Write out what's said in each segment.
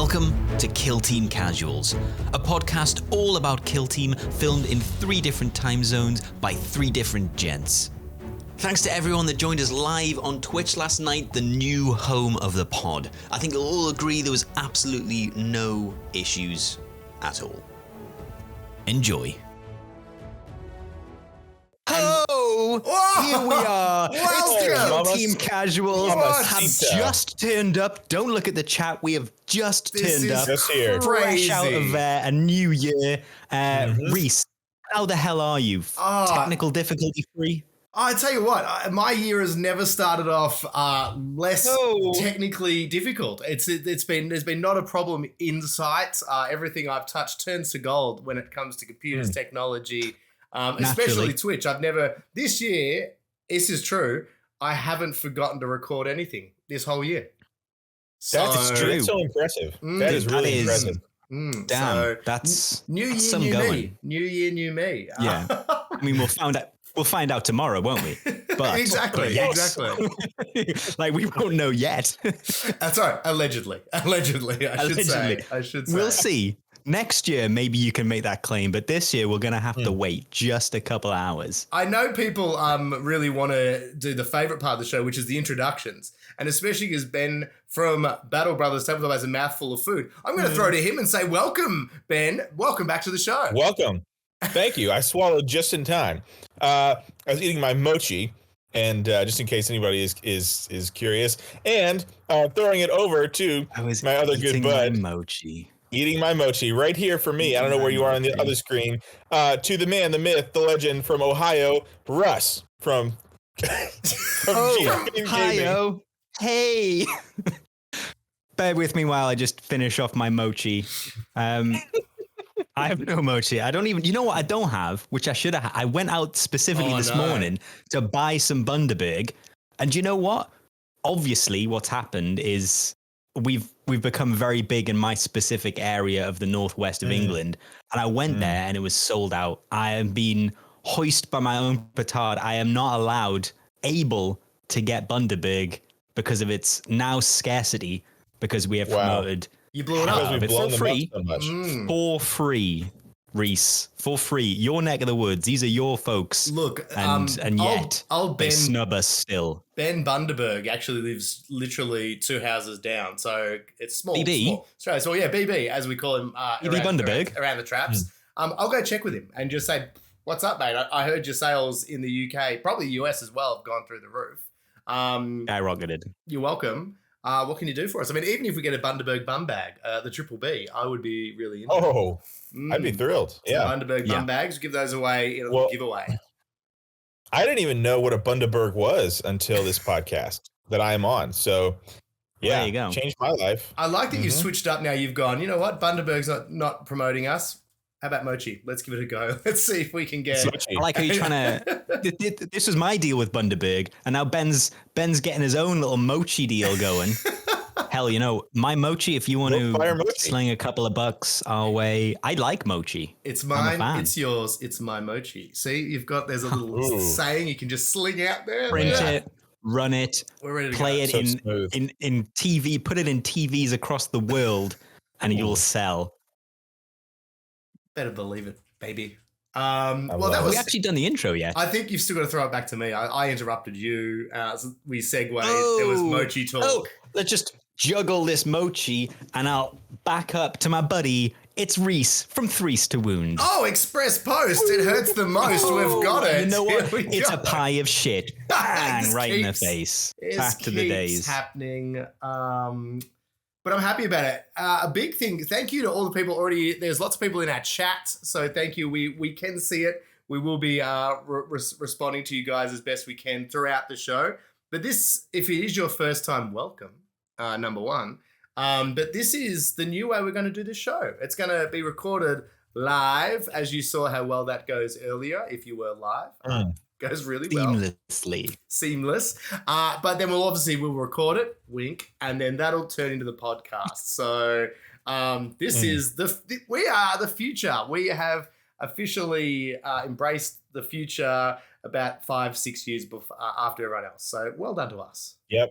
Welcome to Kill Team Casuals, a podcast all about Kill Team filmed in 3 different time zones by 3 different gents. Thanks to everyone that joined us live on Twitch last night, the new home of the pod. I think you'll all agree there was absolutely no issues at all. Enjoy. Oh, here we are. It's Team Casuals have just turned up. Don't look at the chat. We have just turned up. Fresh out of a new year. Rhys, how the hell are you? Technical difficulty free? I tell you what, my year has never started off less technically difficult. There's been not a problem in sight. Everything I've touched turns to gold when it comes to computers, technology, especially Twitch. This year, this is true, I haven't forgotten to record anything this whole year. That's true. That's so impressive. That is really impressive. Damn, so, that's new year, some new going. me. New year, new me. Yeah. I mean, we'll find out tomorrow, won't we? But exactly. Like, we won't know yet. That's right. Allegedly, I should say. We'll see. Next year, maybe you can make that claim, but this year we're going to have to wait just a couple of hours. I know people really want to do the favorite part of the show, which is the introductions. And especially because Ben from Battle Brothers Tabletop has a mouthful of food. I'm going to throw to him and say, welcome, Ben. Welcome back to the show. Welcome. Thank you. I swallowed just in time. I was eating my mochi, and just in case anybody is curious, and throwing it over to my other good bud. Eating my mochi right here for me. I don't know where you are on the other screen. To the man, the myth, the legend from Ohio, Russ from Ohio. Hey. Bear with me while I just finish off my mochi. I have no mochi. I don't even, you know what I don't have, which I should have. I went out specifically this morning to buy some Bundaberg. And you know what? Obviously, what's happened is we've become very big in my specific area of the northwest of England. And I went there and it was sold out. I am being hoisted by my own petard. I am not able to get Bundaberg because of its now scarcity, because we have promoted. You blew it up. For free. For free, Rhys. For free. Your neck of the woods. These are your folks. Look, and yet they Ben, snub us still. Ben Bundaberg actually lives literally 2 houses down, so it's small. BB? Small. So yeah, BB, as we call him. BB Bundaberg? Around the traps. I'll go check with him and just say, what's up, mate? I heard your sales in the UK, probably the US as well, have gone through the roof. Skyrocketed. You're welcome. What can you do for us? I mean, even if we get a Bundaberg bum bag, the Triple B, I would be really interested. I'd be thrilled. Yeah. Bundaberg bum bags, give those away in a giveaway. I didn't even know what a Bundaberg was until this podcast that I am on. So, yeah, there you go. Changed my life. I like that you switched up now. You've gone, you know what? Bundaberg's not promoting us. How about mochi? Let's give it a go. Let's see if we can get. I like how you're trying to. This was my deal with Bundaberg, and now Ben's getting his own little mochi deal going. Hell, you know, my mochi. If you want to sling a couple of bucks our way, I like mochi. It's mine. It's yours. It's my mochi. See, there's a little saying you can just sling out there. Print it, run it, we're ready to play go. it in TV. Put it in TVs across the world, and you'll sell. Better believe it, baby. We actually done the intro yet. I think you've still got to throw it back to me. I interrupted you. We segued. There was mochi talk. Let's just juggle this mochi, and I'll back up to my buddy. It's Rhys from Threes to Wound. Oh, Express Post. It hurts the most. We've got it. You know what? It's a pie of shit. Bang, right in the face. Back to the days. Happening. But I'm happy about it. A big thing. Thank you to all the people already. There's lots of people in our chat, so thank you. We can see it. We will be responding to you guys as best we can throughout the show. But this, if it is your first time, welcome. Number one. But this is the new way we're going to do this show. It's going to be recorded live, as you saw how well that goes earlier. If you were live. Goes really seamless. But then we'll record it, wink, and then that'll turn into the podcast. So this is we are the future. We have officially embraced the future about 5-6 years after everyone else. So well done to us. Yep.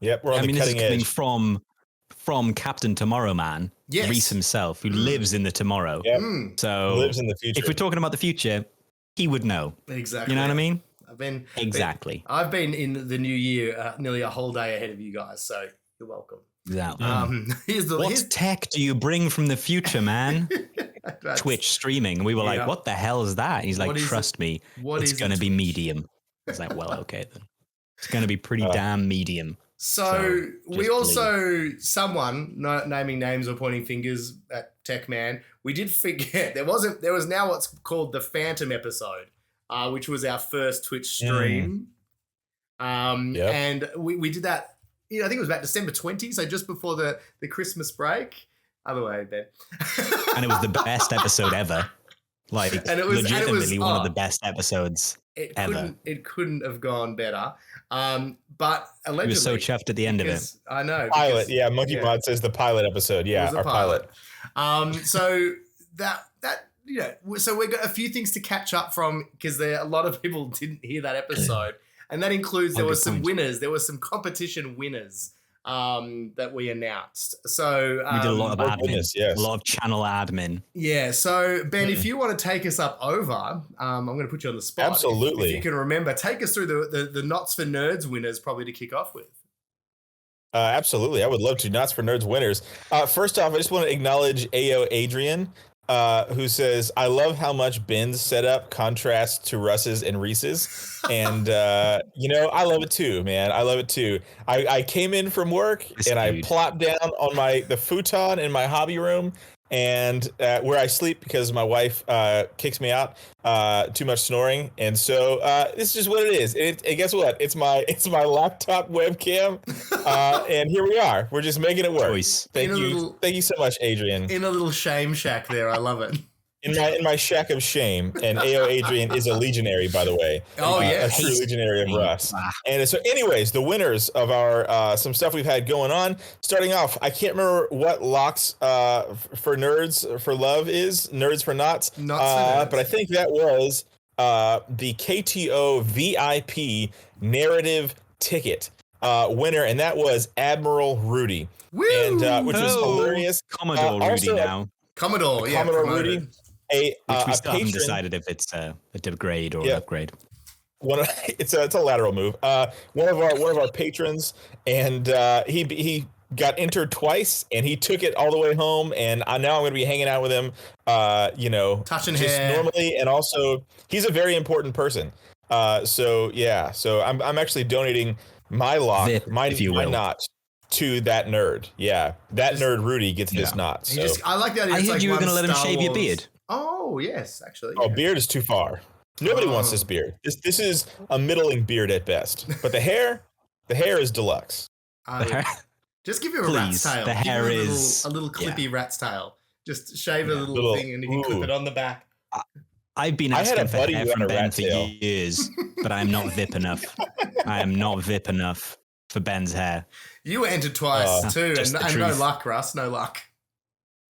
We're on the cutting edge. From from Captain Tomorrow Man, Yes. Rhys himself, who lives in the tomorrow. Yep. So Lives in the future. if we're talking about the future, he would know. Exactly. You know what I mean? I've been I've been in the new year nearly a whole day ahead of you guys, so you're welcome. Exactly. Here's tech do you bring from the future, man? Twitch streaming. We were like, what the hell is that? He's like, trust me, it's going to be medium. I was like, well, okay then. It's going to be pretty damn medium. So we also, someone, not naming names or pointing fingers at Tech Man, we did forget there was now what's called the Phantom episode, which was our first Twitch stream. And we did that, I think it was about December 20, so just before the Christmas break. Other way, Ben. And it was the best episode ever. Like, and it was legitimately one of the best episodes ever. It couldn't have gone better. But allegedly, he was so chuffed at the end of it. I know. Pilot, Monkey Mod says the pilot episode. Yeah, our pilot. So so we've got a few things to catch up from because a lot of people didn't hear that episode, and that includes there were some winners. There were some competition winners that we announced. So we did a lot of admin, a lot of channel admin. Yeah. So Ben, if you want to take us up over, I'm going to put you on the spot. Absolutely. If you can remember, take us through the Knots for Nerds winners, probably to kick off with. Absolutely. I would love to. Knots for Nerds winners. First off, I just want to acknowledge AO Adrian, who says, I love how much Ben's setup contrasts to Russ's and Rhys's. And, I love it too, man. I love it too. I came in from work I plopped down on the futon in my hobby room and where I sleep because my wife kicks me out, too much snoring. And so this is just what it is. And guess what? It's my laptop webcam. And here we are. We're just making it work. Thank you so much, Adrian. In a little shame shack there. I love it. In my shack of shame, and AO Adrian is a legionary, by the way. Oh yeah, a true legionary of Russ. And so, anyways, the winners of our some stuff we've had going on. Starting off, I can't remember what Locks for Nerds for Love is. Nerds for Knots. But I think that was the KTO VIP narrative ticket winner, and that was Admiral Rudy. Woo! And which was hilarious. Commodore Rudy now. Commodore Rudy. Which we still haven't decided if it's a degrade or an upgrade. It's a lateral move. One of our patrons, and he got entered twice, and he took it all the way home. And now I'm going to be hanging out with him. Touching just hair. Normally, and also he's a very important person. So I'm actually donating my lock, my knot, to that nerd. Yeah, nerd Rudy gets this knot. So. I like the idea. I heard you were going to let him shave your beard. Oh yes, actually. Oh, beard is too far. Nobody wants this beard. This is a middling beard at best. But the hair is deluxe. Just give him a rat's tail. The hair is a little clippy rat's tail. Just shave a little thing and you can clip it on the back. I've been asking for hair from Ben for years, but I am not VIP enough. I am not VIP enough for Ben's hair. You were entered twice too, and no luck, Russ. No luck.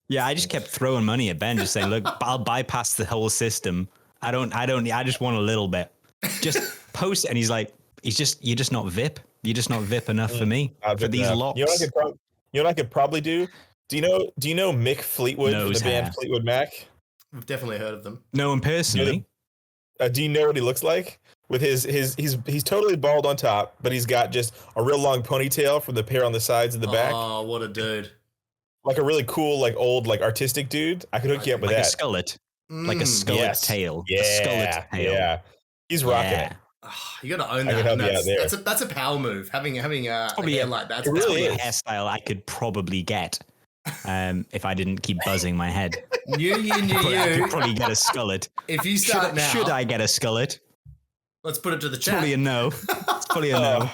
Yeah, I just kept throwing money at Ben, just saying, "Look, I'll bypass the whole system. I just want a little bit. Just post it." And he's like, "You're just not VIP. You're just not VIP enough for me for these locks." You know what I could probably do? Do you know Mick Fleetwood from the band Fleetwood Mac? I've definitely heard of them. No one personally. Do you know what he looks like? With he's totally bald on top, but he's got just a real long ponytail from the hair on the sides and the back. Oh, what a dude! Like a really cool, old, artistic dude. I could hook you up with that. A skullet. Like a skullet tail. Yeah. A skullet tail. Yeah. He's rocking it. Oh, you got to own that. I could help you out there. That's a power move. Having a hair like that. It's really a hairstyle I could probably get if I didn't keep buzzing my head. New year, new you. I could probably get a skullet. If you start now. Should I get a skullet? Let's put it to the chat. It's probably a no. It's probably a no.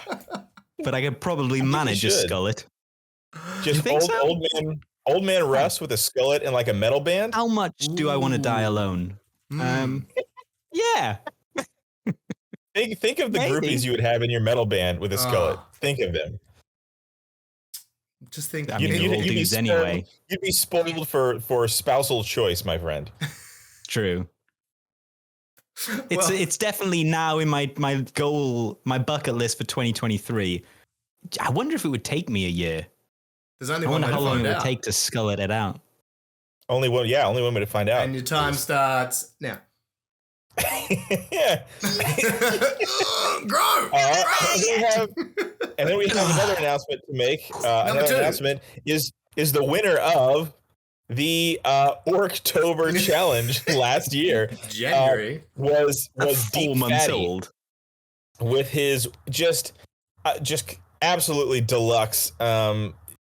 But I could probably manage a skullet. Just old man Russ with a skullet and a metal band. How much do I want to die alone? Yeah. Think of the groupies you would have in your metal band with a skullet. Think of them. Just think. You'd be anyway. You'd be spoiled for spousal choice, my friend. True. It's definitely now in my bucket list for 2023. I wonder if it would take me a year. There's only I one wonder way how to long find it would out. take to skull it out. Only one way to find out. And your time starts now. Yeah. Grow! And then we have another announcement to make. Another 2. announcement is the winner of the Orktober challenge last year. January was 4 Deep months Fatty old with his just absolutely deluxe.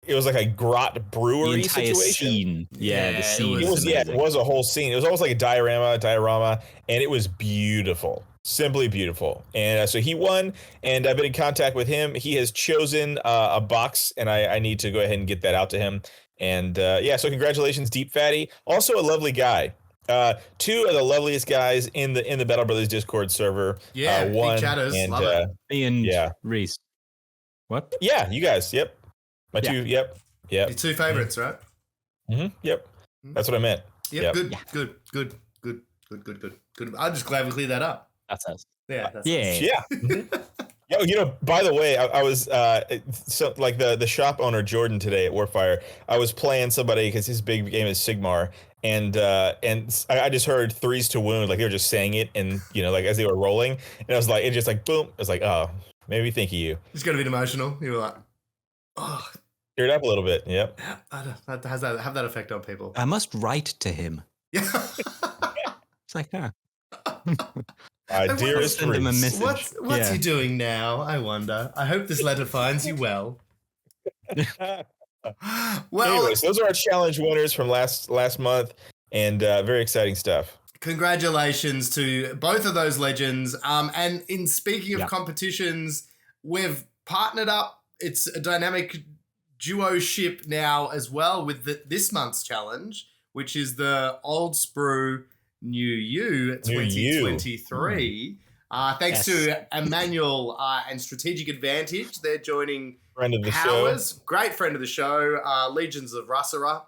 It was like a grot brewery the entire situation. scene. Yeah, the scene. It was a whole scene. It was almost like a diorama, and it was beautiful, simply beautiful. And so he won, and I've been in contact with him. He has chosen a box, and I need to go ahead and get that out to him. And so congratulations, Deep Fatty. Also a lovely guy. 2 of the loveliest guys in the Battle Brothers Discord server. Yeah, one big chatters. and Love it. Me and Rhys. What? Yeah, you guys. Yep. My 2. Yep. Your 2 favorites, right? Mm-hmm. Yep. That's what I meant. Yep. Yep. Good. I'm just glad we cleared that up. That's us. Yeah. That's Yeah. Yo, by the way, I was so like the shop owner Jordan today at Warfire. I was playing somebody because his big game is Sigmar, and I just heard 3s to wound, like they were just saying it, and like as they were rolling, and I was like, it just like boom. I was like, oh, made me think of you. It's got a bit emotional. You were like, oh, teared up a little bit. Yep. That has have that effect on people. I must write to him. Yeah. It's like, My dearest send him a Rhys. message. What's he doing now? I wonder. I hope this letter finds you well. Well, anyways, those are our challenge winners from last month, and very exciting stuff. Congratulations to both of those legends. And in speaking of competitions, we've partnered up. It's a dynamic duo ship now as well with this month's challenge, which is the Old Sprue New You 2023. Thanks to Emmanuel and Strategic Advantage. They're joining friend of the Powers, show. Great friend of the show, Legions of Russera.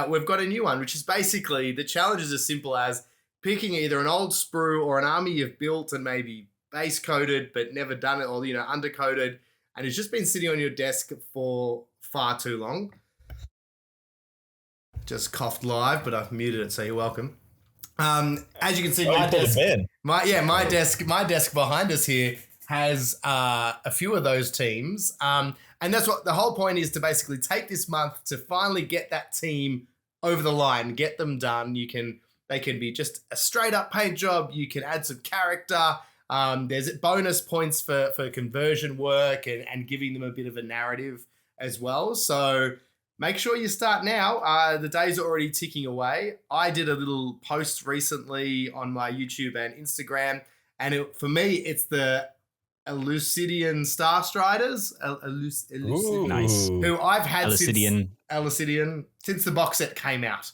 We've got a new one, which is basically the challenge is as simple as picking either an old sprue or an army you've built and maybe base coded but never done it, or undercoded, and it's just been sitting on your desk for far too long. Just coughed live, but I've muted it, so you're welcome. As you can see, my desk behind us here has a few of those teams. And that's what the whole point is, to basically take this month to finally get that team over the line, get them done. They can be just a straight up paint job. You can add some character. There's bonus points for conversion work and giving them a bit of a narrative as well. So make sure you start now. The days are already ticking away. I did a little post recently on my YouTube and Instagram, and for me, it's the Elucidian Star Striders. Ooh, nice. Who I've had Elucidian since the box set came out.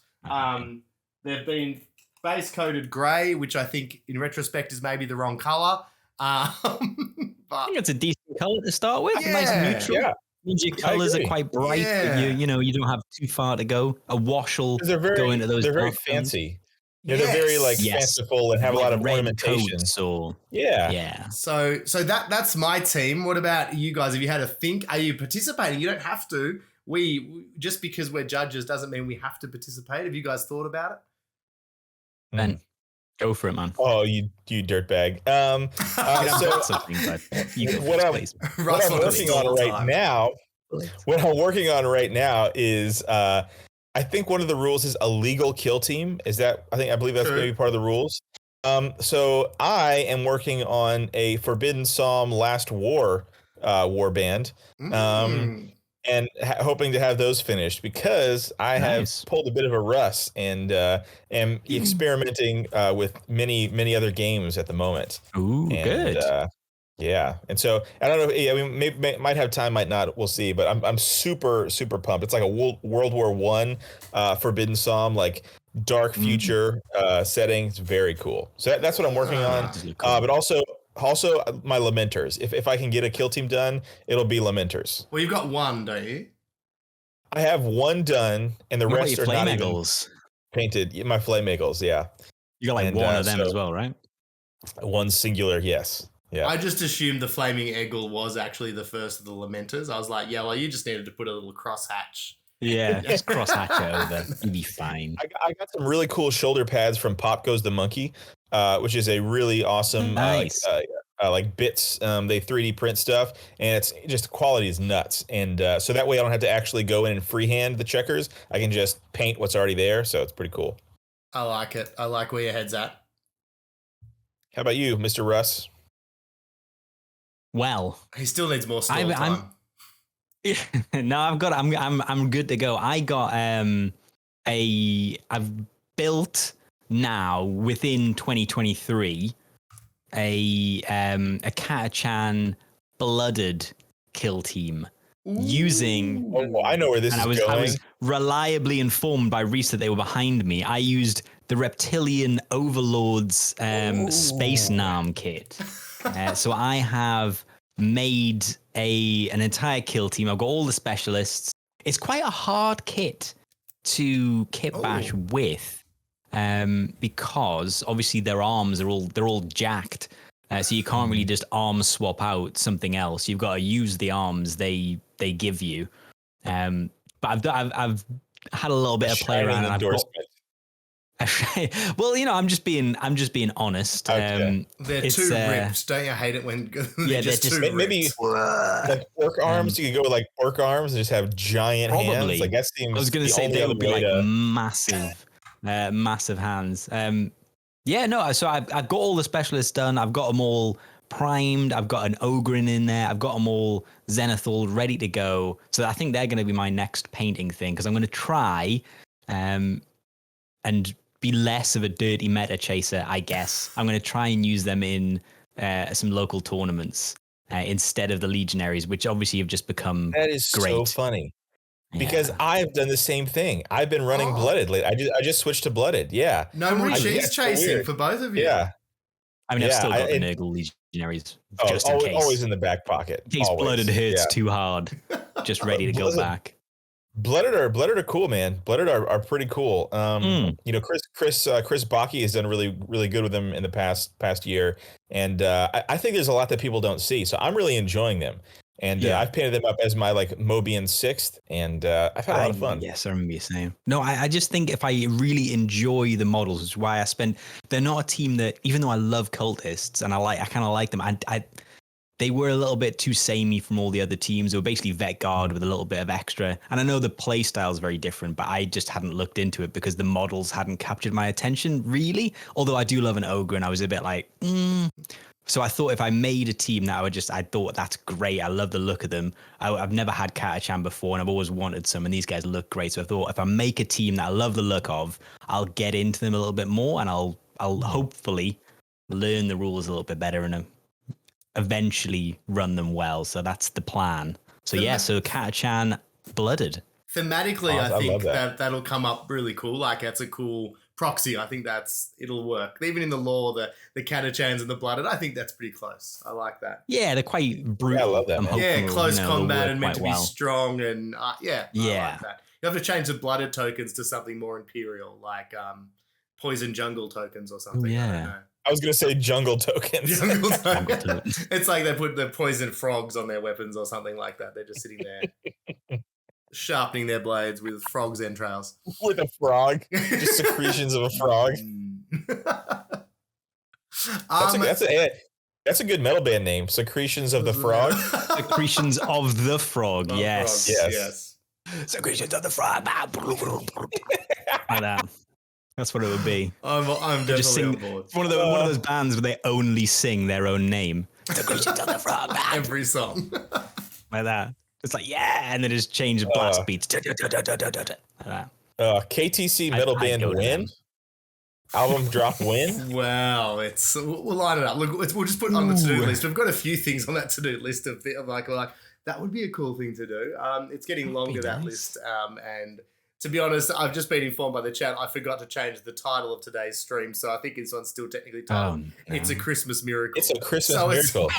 They've been base coated grey, which I think in retrospect is maybe the wrong colour. But I think it's a decent colour to start with. Yeah. Nice and neutral. Yeah. Means your colours are quite bright. Yeah. But you don't have too far to go. A wash will go into those. They're very dark tones. fancy. Yeah, they're very fanciful and have a lot of ornamentation. Yeah. So that's my team. What about you guys? Have you had a think? Are you participating? You don't have to. We just because we're judges doesn't mean we have to participate. Have you guys thought about it? Ben, go for it, man. Oh, you dirtbag. What I'm working on right now is I think one of the rules is a legal kill team. I believe that's maybe part of the rules. So I am working on a Forbidden Psalm Last War band. And hoping to have those finished because I have pulled a bit of a Russ and am experimenting with many other games at the moment. Ooh, good. And so I don't know. I mean, might have time, might not. We'll see. But I'm super pumped. It's like a World War I Forbidden Psalm, like dark future setting. It's very cool. So that's what I'm working on. Cool. But also my Lamenters. If I can get a kill team done, it'll be Lamenters. Well, you've got one, don't you? I have one done, and the rest are not even painted. My Flame Eagles, yeah. You got one of them as well, right? One singular, yes. Yeah. I just assumed the flaming eagle was actually the first of the lamenters. I was like, yeah, well, you just needed to put a little crosshatch. Yeah, just crosshatch it over. You'll be fine. I got some really cool shoulder pads from Pop Goes the Monkey, which is a really awesome Nice. like bits. They 3D print stuff, and it's just the quality is nuts. And so that way I don't have to actually go in and freehand the checkers. I can just paint what's already there. So it's pretty cool. I like it. I like where your head's at. How about you, Mr. Russ? Well, he still needs more stall time. No, I'm good to go. I got I've built now within 2023 a catachan blooded kill team. Using I know where this is going. I was reliably informed by Rhys that they were behind me. I used the Reptilian Overlord's Space Nam kit. So I have made an entire kill team. I've got all the specialists. It's quite a hard kit to kit bash with, because obviously their arms are all jacked. So you can't really just arm swap out something else. You've got to use the arms they give you. But I've had a little bit of play around. Well, I'm just being honest. Okay. They're too ripped. Don't you hate it when they're just too ripped? Maybe like orc arms. You could go with like orc arms and just have giant hands. Like that seems. I was going to say they would be like massive, massive hands. Yeah, no. So I've got all the specialists done. I've got them all primed. I've got an Ogrin in there. I've got them all Zenithal ready to go. So I think they're going to be my next painting thing, because I'm going to try and be less of a dirty meta chaser, I guess. I'm going to try and use them in some local tournaments instead of the Legionaries, which obviously have just become that is great. So funny. Because I've done the same thing. I've been running blooded. I just switched to blooded. Yeah. No more cheese chasing for both of you. Yeah. I mean, I've still got the Nurgle Legionaries just in case. Always in the back pocket. In case blooded hits too hard, just ready to go back. Blooded are cool, man. Blooded are pretty cool. Chris Baki has done really, really good with them in the past year, and I think there's a lot that people don't see. So I'm really enjoying them. And I've painted them up as my like Mobian 6th, and I've had a lot of fun. Yes, I remember you saying. No, I just think if I really enjoy the models, which is why they're not a team that, even though I love cultists and I kind of like them, they were a little bit too samey from all the other teams. They were basically Vet Guard with a little bit of extra. And I know the play style is very different, but I just hadn't looked into it because the models hadn't captured my attention really. Although I do love an Ogre, and I was a bit like, So I thought if I made a team that I thought that's great. I love the look of them. I've never had catachan before, and I've always wanted some, and these guys look great. So I thought if I make a team that I love the look of, I'll get into them a little bit more, and I'll hopefully learn the rules a little bit better and eventually run them well. So that's the plan. So so catachan blooded. Thematically, I think that'll come up really cool. Like that's a cool proxy. I think it'll work. Even in the lore, the catachans and the blooded, I think that's pretty close. I like that. Yeah, they're quite brutal. Yeah, I love that. Yeah, close combat and meant to be strong, and I like that. You have to change the blooded tokens to something more imperial, like poison jungle tokens or something. Yeah. I don't know. I was going to say jungle tokens. Jungle tokens. It's like they put the poison frogs on their weapons or something like that. They're just sitting there sharpening their blades with frog's entrails. With a frog. Just secretions of a frog. That's a good metal band name. Secretions of the Frog. Secretions of the Frog. Yes. Yes. Secretions of the Frog. Like that. That's what it would be. I'm definitely on board. One of those bands where they only sing their own name. Secretions of the Frog. Every song. Like that. It's like, and then just change the blast beats. Like that. KTC metal band win. Album drop win. Wow, we'll line it up. Look, we'll just put it on the to-do list. We've got a few things on that to-do list of like that would be a cool thing to do. It's getting longer, that list. And to be honest, I've just been informed by the chat. I forgot to change the title of today's stream, so I think this one's still technically titled "It's a Christmas Miracle." It's a Christmas miracle.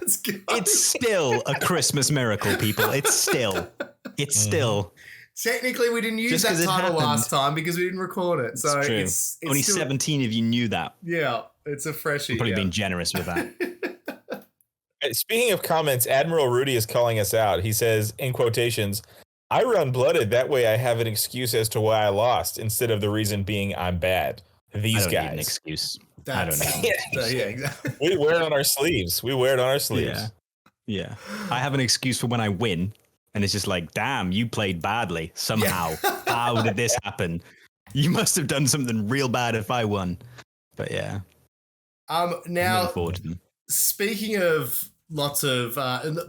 It's still a Christmas miracle, people. It's still. Technically, we didn't use that title last time because we didn't record it. So it's only still, 17 of you knew that. Yeah, it's a freshie. I'm probably being generous with that. Speaking of comments, Admiral Rudy is calling us out. He says, in quotations, "I run blooded. That way I have an excuse as to why I lost instead of the reason being I'm bad." These I don't guys. need an excuse. I don't need yeah, exactly. We wear it on our sleeves. Yeah. I have an excuse for when I win. And it's just like, damn, you played badly somehow. Yeah. How did this happen? You must have done something real bad if I won. But yeah. Now, Forward to them. Speaking of lots of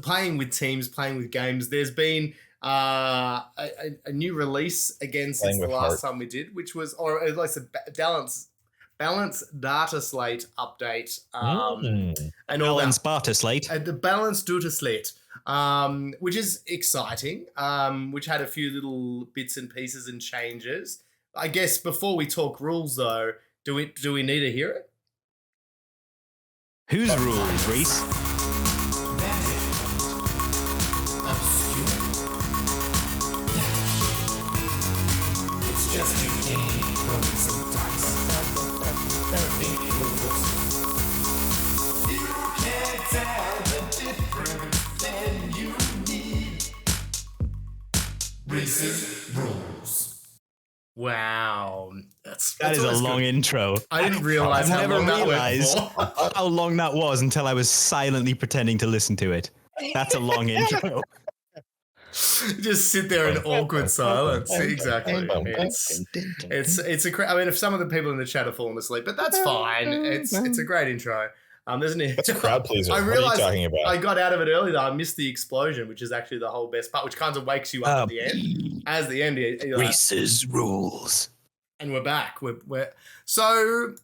playing with teams, playing with games, there's been a new release again since the last time we did, which was, or at least a balance data slate update. And all Balance that. data slate. The balance data slate. Which is exciting, which had a few little bits and pieces and changes. I guess before we talk rules, though, do we need to hear it? Whose rules, Rhys? It's just a game, rolling some dice. You can't tell the difference, then you need Rhys's rules. Wow, That is a long intro. I didn't realize I've how never long that went realized for. how long that was until I was silently pretending to listen to it. That's a long intro. Just sit there in awkward silence. Exactly. It's a. I mean, if some of the people in the chat are falling asleep, but that's fine. It's a great intro. There's an. That's a crowd pleaser. I What are you realized talking about? I got out of it early though. I missed the explosion, which is actually the whole best part, which kind of wakes you up at the end. As the end, you're like, Rhys's rules. and we're back. We're so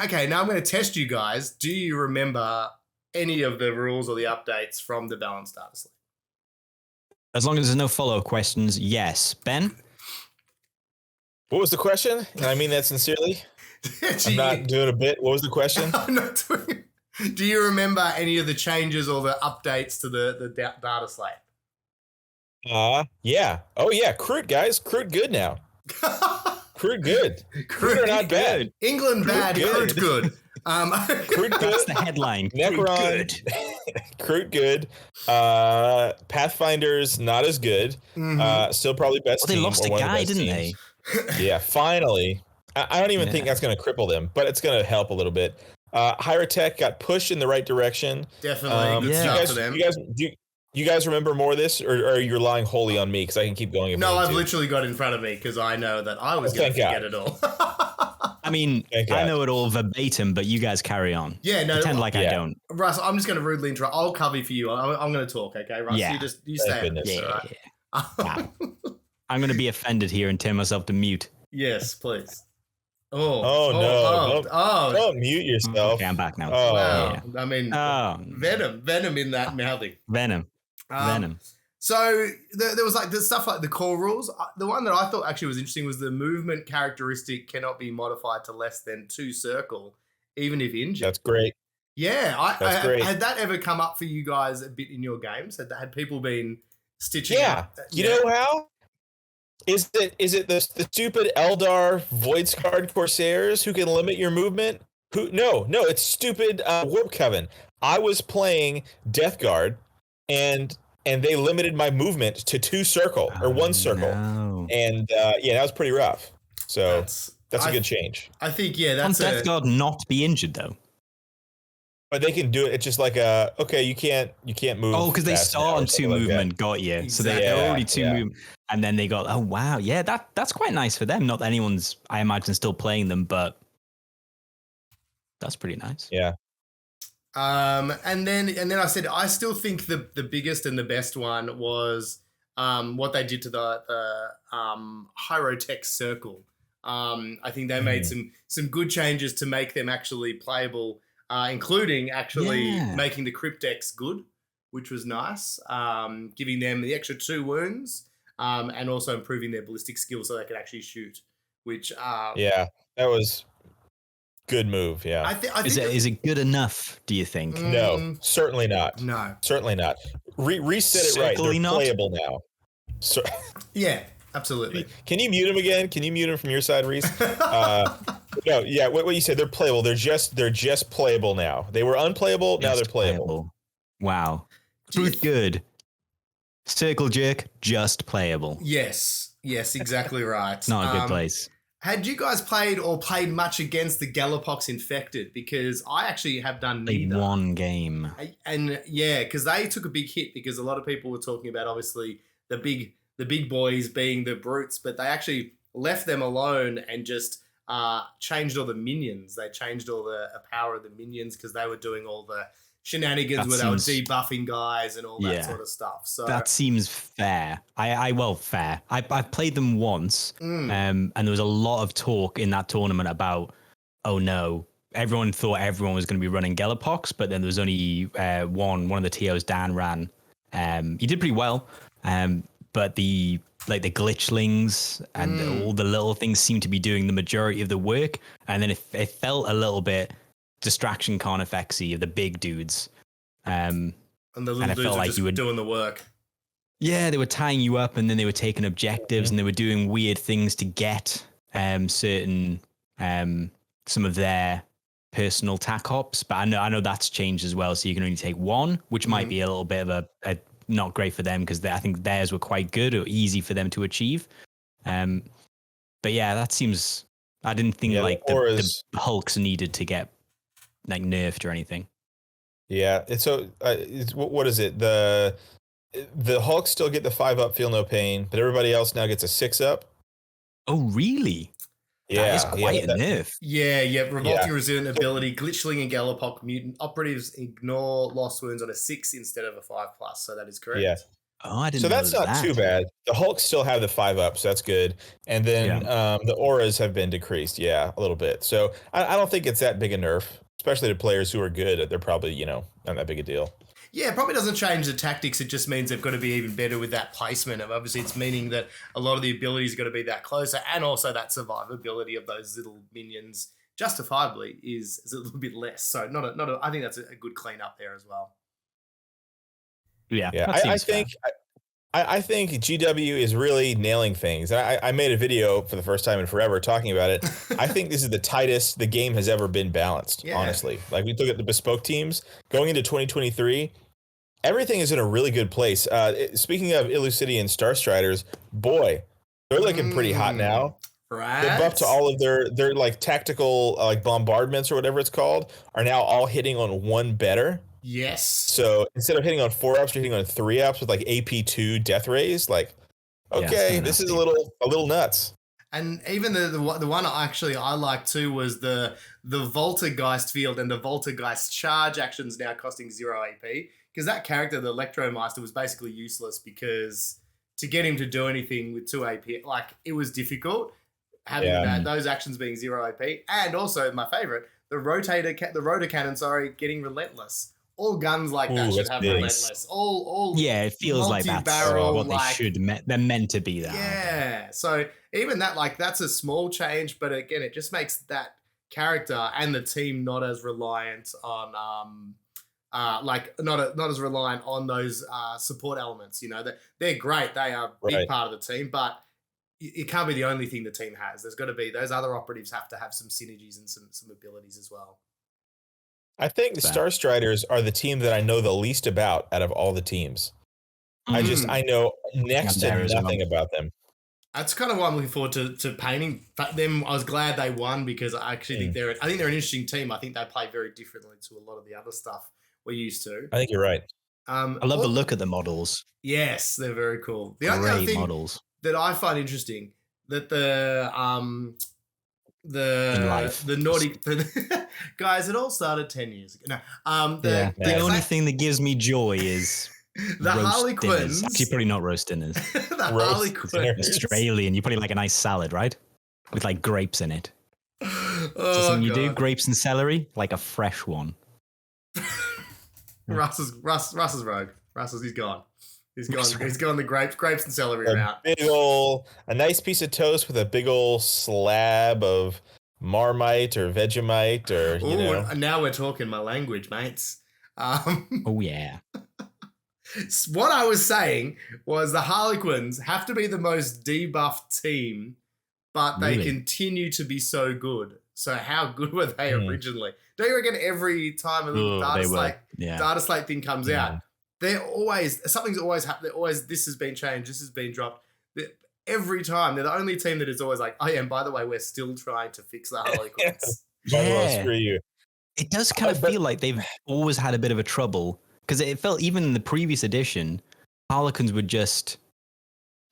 okay. Now I'm going to test you guys. Do you remember any of the rules or the updates from the balance data slate? As long as there's no follow-up questions, yes. Ben? What was the question? And I mean that sincerely. I'm not doing a bit. What was the question? I'm not doing. Do you remember any of the changes or the updates to the data slate? Yeah. Oh yeah, Crude guys. Crude good now. Crude good. Crude are not bad. England bad, good. Crude good. Crude good. That's the headline. Necron. Crude good. Pathfinder's not as good. Still probably best. Well, they team lost or a one of the guy, best didn't teams. they? Yeah, finally. I don't even think that's going to cripple them, but it's going to help a little bit. Higher Tech got pushed in the right direction. Definitely. Good stuff for them. You guys remember more of this, or you're lying wholly on me because I can keep going? No, I've literally got in front of me because I know that I was going to forget it all. I mean, I know it all verbatim, but you guys carry on. Yeah, no. Pretend like I don't. Russ, I'm just going to rudely interrupt. I'll cover for you. I'm going to talk, okay, Russ? Yeah. You stay. Yeah. Wow. I'm going to be offended here and turn myself to mute. Yes, please. No. Don't mute yourself. Okay, I'm back now. Oh. Wow. Yeah. I mean, venom in that mouthing. Venom. So there was like the stuff like the core rules. The one that I thought actually was interesting was the movement characteristic cannot be modified to less than 2 circle, even if injured. That's great. Yeah, That's great. Had that ever come up for you guys a bit in your games? Had people been stitching? Yeah. You know how? Is it the stupid Eldar Void Scarred Corsairs who can limit your movement? No, it's stupid Warp Coven. I was playing Death Guard, and they limited my movement to 2 circle or 1 circle, and that was pretty rough. So that's a good change. I think that's Can Death Guard not be injured though? But they can do it. It's just like you can't move. Oh, because they start on 2 movement, got you. Exactly. So they're already 2 movement, and then they got. Oh wow, yeah, that's quite nice for them. Not that anyone's, I imagine, still playing them, but that's pretty nice. Yeah. And then I said I still think the biggest and the best one was what they did to the Hyrotech Circle. I think they made some good changes to make them actually playable. Including actually making the Cryptex good, which was nice, giving them the extra 2 wounds, and also improving their ballistic skills so they could actually shoot, which... that was good move, yeah. I think is it good enough, do you think? No, certainly not. No. Certainly not. Reset it right. They're playable now. So, yeah, absolutely. Can you mute him again? Can you mute him from your side, Rhys? No, what you said, they're playable. They're just playable now. They were unplayable, now they're playable. Wow. Do you Truth good. Circle jerk, just playable. Yes, exactly right. Not a good place. Had you guys played much against the Galapox infected? Because I actually have done Played neither. one game. And yeah, because they took a big hit because a lot of people were talking about obviously the big boys being the brutes, but they actually left them alone and just changed all the minions. They changed all the power of the minions because they were doing all the shenanigans where they were debuffing guys and all that sort of stuff. So that seems fair. Fair. I played them once, and there was a lot of talk in that tournament about, oh no, everyone thought everyone was going to be running Galapox, but then there was only one of the TOs, Dan, ran. He did pretty well, but the glitchlings and all the little things seemed to be doing the majority of the work, and then it felt a little bit distraction carnifexy of the big dudes. And the little dudes were just doing the work. Yeah, they were tying you up and then they were taking objectives and they were doing weird things to get certain some of their personal tac ops. But I know that's changed as well. So you can only take one, which might be a little bit of a not great for them because I think theirs were quite good or easy for them to achieve. But yeah, that seems... I didn't think the Hulks needed to get nerfed or anything. Yeah, what is it? The Hulks still get the 5-up, feel no pain, but everybody else now gets a 6-up. Oh, really? Yeah, that is quite a nerf. Yeah. Revolting resilient ability, glitchling and Galapox mutant operatives ignore lost wounds on a 6 instead of a 5+. So that is correct. Yeah. Oh, I didn't. So that's not too bad. The Hulks still have the 5-up, so that's good. And then the auras have been decreased, a little bit. So I don't think it's that big a nerf, especially to players who are good. They're probably not that big a deal. Yeah, it probably doesn't change the tactics. It just means they've got to be even better with that placement. And obviously, it's meaning that a lot of the abilities are going to be that closer, and also that survivability of those little minions, justifiably, is a little bit less. So I think that's a good cleanup there as well. Yeah. I think GW is really nailing things. I made a video for the first time in forever talking about it. I think this is the tightest the game has ever been balanced, honestly. Like, we look at the bespoke teams going into 2023, everything is in a really good place. Speaking of Illucidian Starstriders, boy, they're looking pretty hot now. Right. They're buffed to all of their like tactical bombardments or whatever it's called are now all hitting on 1 better. Yes. So instead of hitting on 4-ups, you're hitting on 3-ups with AP2 death rays. Like, okay, this is a little nuts. And even the one I like too was the Voltergeist field and the Voltergeist charge actions now costing 0 AP, because that character, the Electromeister, was basically useless because to get him to do anything with 2 AP, it was difficult having those actions being 0 AP, and also my favorite, the rotor cannon, getting relentless. All guns like that should have relentless. All it feels like that's what they're meant to be. That yeah. So even that, that's a small change, but again, it just makes that character and the team not as reliant on not as reliant on those support elements. They're great. They are a big part of the team, but it can't be the only thing the team has. There's got to be those other operatives have to have some synergies and some abilities as well. I think the Starstriders are the team that I know the least about out of all the teams. I know next to nothing about them. That's kind of why I'm looking forward to painting them. I was glad they won because I actually think they're an interesting team. I think they play very differently to a lot of the other stuff we're used to. I think you're right. I love the look of the models. Yes, they're very cool. The other thing models that I find interesting that the naughty guys, it all started 10 years ago. No, the only thing that gives me joy is the Harlequins. Actually, probably not roast dinners. The Harlequins. Australian. You put it like a nice salad, right? With grapes in it. So something you do? Grapes and celery, like a fresh one. Russ is rogue. He's gone. He's gone. The grapes and celery are out. A nice piece of toast with a big old slab of Marmite or Vegemite or Now we're talking my language, mates. Oh yeah. What I was saying was the Harlequins have to be the most debuffed team, but they continue to be so good. So how good were they originally? Don't you reckon every time a little data slate thing comes out, they're always something's always happened. Always this has been changed. This has been dropped. Every time they're the only team that is always like, oh yeah, and by the way, we're still trying to fix the Harlequins. Screw you. It does kind of feel like they've always had a bit of a trouble because it felt even in the previous edition, Harlequins were just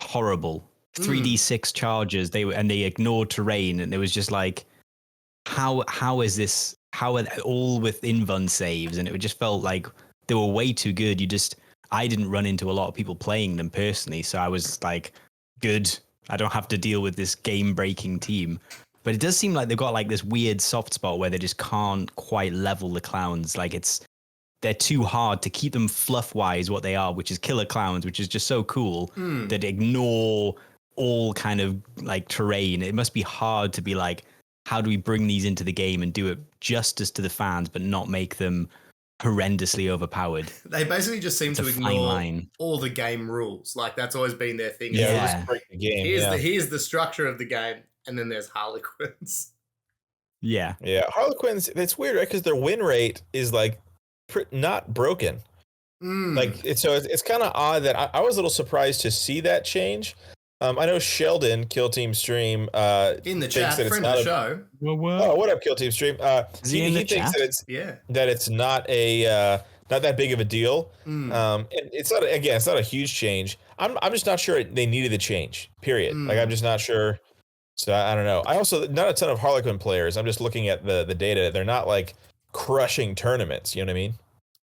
horrible. 3d6 charges. They ignored terrain, and it was just like, how is this? How are they all with invuln saves? And it just felt like they were way too good. I didn't run into a lot of people playing them personally, so I was like, good. I don't have to deal with this game-breaking team. But it does seem like they've got like this weird soft spot where they just can't quite level the clowns. Like they're too hard to keep them fluff-wise what they are, which is killer clowns, which is just so cool that ignore all kind of like terrain. It must be hard to be like, how do we bring these into the game and do it justice to the fans, but not make them horrendously overpowered? They basically just seem to ignore all the game rules. Like that's always been their thing. Just break the game. Here's the structure of the game. And then there's Harlequins. Yeah. Harlequins, it's weird, right? Because their win rate is like not broken. Like it's kind of odd that I was a little surprised to see that change. I know Sheldon, Kill Team Stream, in the chat, friend of the show. Oh, what up, Kill Team Stream? He thinks that it's not not that big of a deal. And it's not a huge change. I'm just not sure they needed the change. Period. Like I'm just not sure. So I don't know. I also not a ton of Harlequin players. I'm just looking at the data. They're not like crushing tournaments. You know what I mean?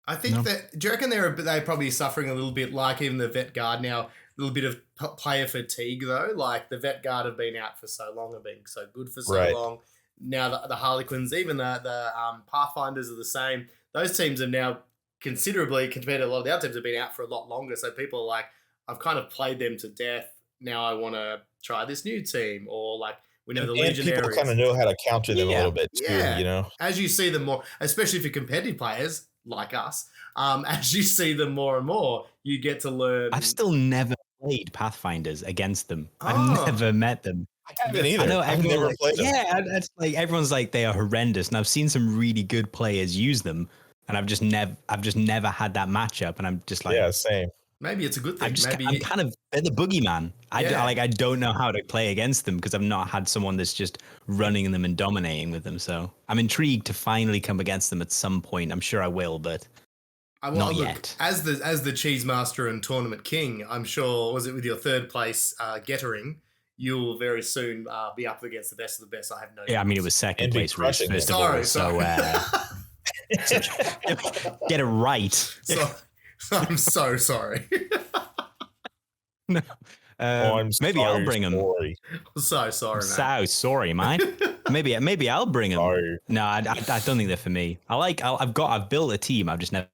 I think that. Do you reckon they're probably suffering a little bit like even the Vet Guard now? A little bit of player fatigue though. Like the Vet Guard have been out for so long, have been so good for so long. Now the Harlequins, even the Pathfinders are the same. Those teams have now considerably compared to a lot of the other teams have been out for a lot longer. So people are like, I've kind of played them to death. Now I want to try this new team, or like we know the Legionaries. People kind of know how to counter them a little bit too, you know. As you see them more, especially for competitive players like us, as you see them more and more, you get to learn. I've still never played Pathfinders against them. I've never met them. I haven't either. I know I've never played them. Yeah, it's like everyone's like they are horrendous, and I've seen some really good players use them, and I've just never had that matchup, and I'm just like, same. Maybe it's a good thing. I'm kind of they're the boogeyman. I don't know how to play against them because I've not had someone that's just running them and dominating with them. So I'm intrigued to finally come against them at some point. I'm sure I will, but not yet. As the cheese master and tournament king, I'm sure was it with your third place Gettering, you'll very soon be up against the best of the best. I have no. Yeah, I mean it was second place first of all. So get it right. I'm so sorry. No. Maybe I'll bring him. So sorry, man. So sorry, man. maybe I'll bring him. Sorry. No, I don't think they're for me. I've built a team. I've just not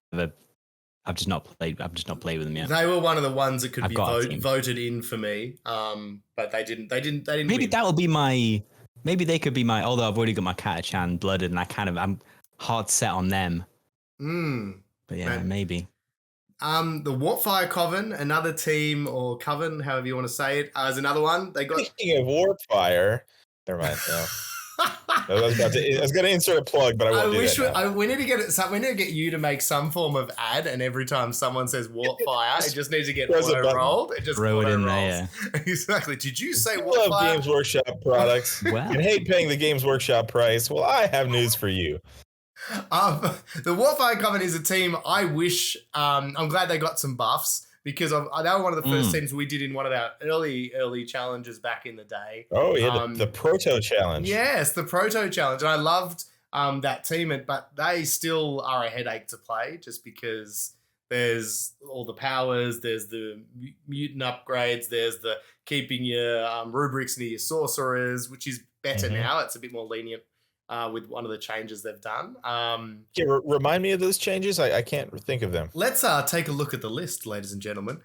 played with them yet. They were one of the ones that could be voted in for me. But they didn't. Maybe win. that will be my. Maybe they could be my. Although I've already got my catachan blooded, and I'm hard set on them. But yeah, maybe. The Warpfire Coven, another team or coven, however you want to say it, is another one. They got. Speaking of Warpfire, never mind. No. I was going to insert a plug, but I won't do that. We need to get you to make some form of ad, and every time someone says Warpfire, it just needs to get auto-rolled. It just throw it in there. Exactly. Did you say Warpfire? Warpfire? Love Games Workshop products and hate paying the Games Workshop price. Well, I have news for you. The Warfire Coven is a team I wish I'm glad they got some buffs because they were one of the first teams we did in one of our early challenges back in the day. Oh yeah, the Proto Challenge. Yes, the Proto Challenge, and I loved that team, but they still are a headache to play just because there's all the powers, there's the mutant upgrades, there's the keeping your rubrics near your sorcerers, which is better now. It's a bit more lenient. With one of the changes they've done. Remind me of those changes. I can't think of them. Let's take a look at the list, ladies and gentlemen.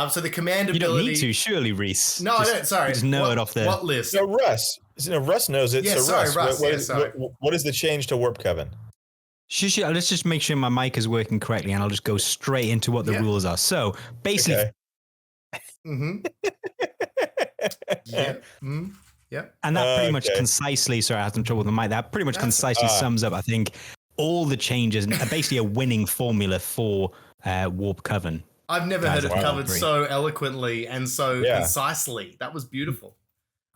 So the command ability. You don't need to, surely, Rhys. No, I don't. Sorry. Just know it off the. What list? No, Russ. Russ knows it. Yeah, so Russ. What is the change to Warp Coven? Let's just make sure my mic is working correctly, and I'll just go straight into what the rules are. So basically. Okay. Yeah. And that pretty much concisely, sorry, I had some trouble with the mic. That pretty much concisely sums up, I think, all the changes and basically a winning formula for Warp Coven. I've never heard it covered so eloquently and so concisely. That was beautiful.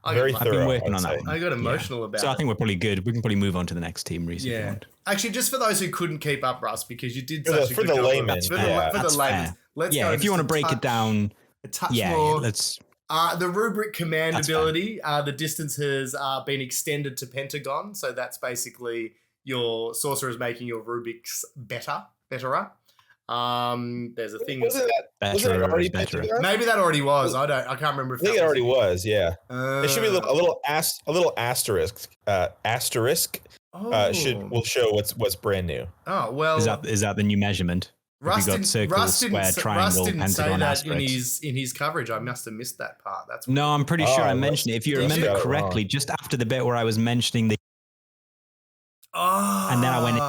Very thorough. I've been working on that one. I got emotional about it. So I think we're probably good. We can probably move on to the next team, Rhys. Yeah. Actually, just for those who couldn't keep up, Russ, because you did for such a good the job. layman. For the layman. Let's go if you want to break it down, a touch more. Let's. The rubric command ability, the distance has been extended to Pentagon. So that's basically your sorcerers making your rubrics betterer. There's a thing. Wasn't it already Pentagon? Maybe that already was. I can't remember. If I think it already was. Yeah. There should be a little asterisk. Will show what's brand new. Oh well. Is that the new measurement? Russ didn't say that asterisks. in his coverage. I must have missed that part. That's no, I'm pretty sure I mentioned it. If you remember correctly, just after the bit where I was mentioning the. And then I went in,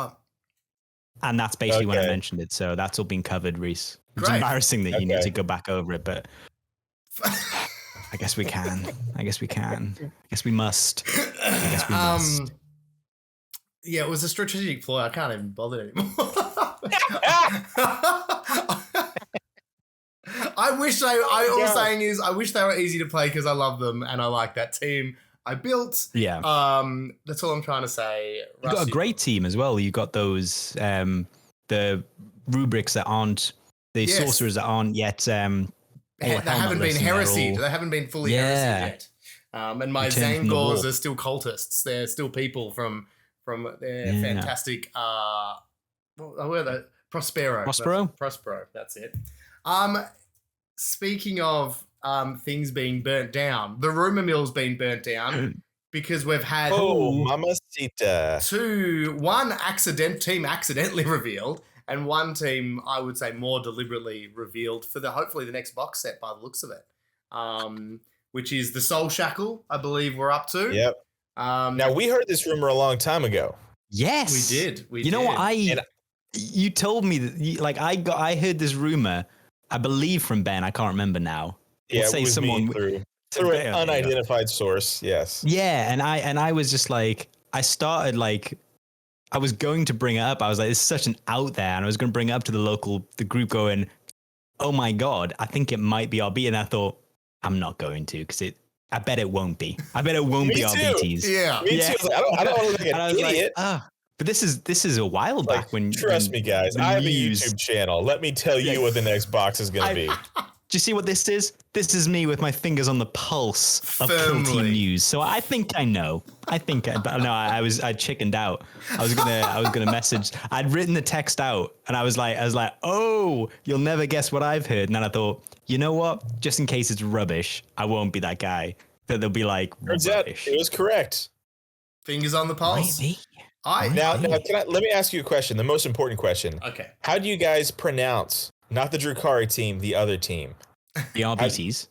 and that's basically when I mentioned it. So that's all been covered, Rhys. It's embarrassing that you need to go back over it, but I guess we can. I guess we must. Yeah, it was a strategic ploy. I can't even bother anymore. I wish they were easy to play because I love them and I like that team I built. Yeah. That's all I'm trying to say. You got a great team as well. You got those the rubrics that aren't the sorcerers that aren't yet they haven't been heresied. They haven't been fully heresied yet. And my Zangors are still cultists. They're still people from their fantastic where are they? Prospero, that's it. Speaking of things being burnt down, the rumor mill's been burnt down because we've had mamacita. One team accidentally revealed and one team I would say more deliberately revealed for hopefully the next box set by the looks of it. Which is the Soul Shackle, I believe we're up to. Yep. Now we heard this rumor a long time ago. Yes, we did. You know what? You told me that. I heard this rumor. I believe from Ben. I can't remember now. Yeah, it was someone through an unidentified source. Yes. Yeah, and I was just like, I started like, I was going to bring it up. I was like, it's such an out there, and I was going to bring it up to the group, going, oh my god, I think it might be RB, and I thought, I'm not going to because I bet it won't be. I bet it won't be RBTs. Yeah, me too. I don't want to look like an idiot. But this is a while back when. Trust me, guys. I have a YouTube channel. Let me tell you what the next box is going to be. Do you see what this is? This is me with my fingers on the pulse of Kill Team News. So I think I know. I chickened out. I was gonna message. I'd written the text out, and I was like, oh, you'll never guess what I've heard. And then I thought, you know what? Just in case it's rubbish, I won't be that guy. That they'll be like, rubbish. It was correct. Fingers on the pulse. Maybe. Now, let me ask you a question. The most important question. Okay. How do you guys pronounce not the Drukari team, the other team? The RBTs.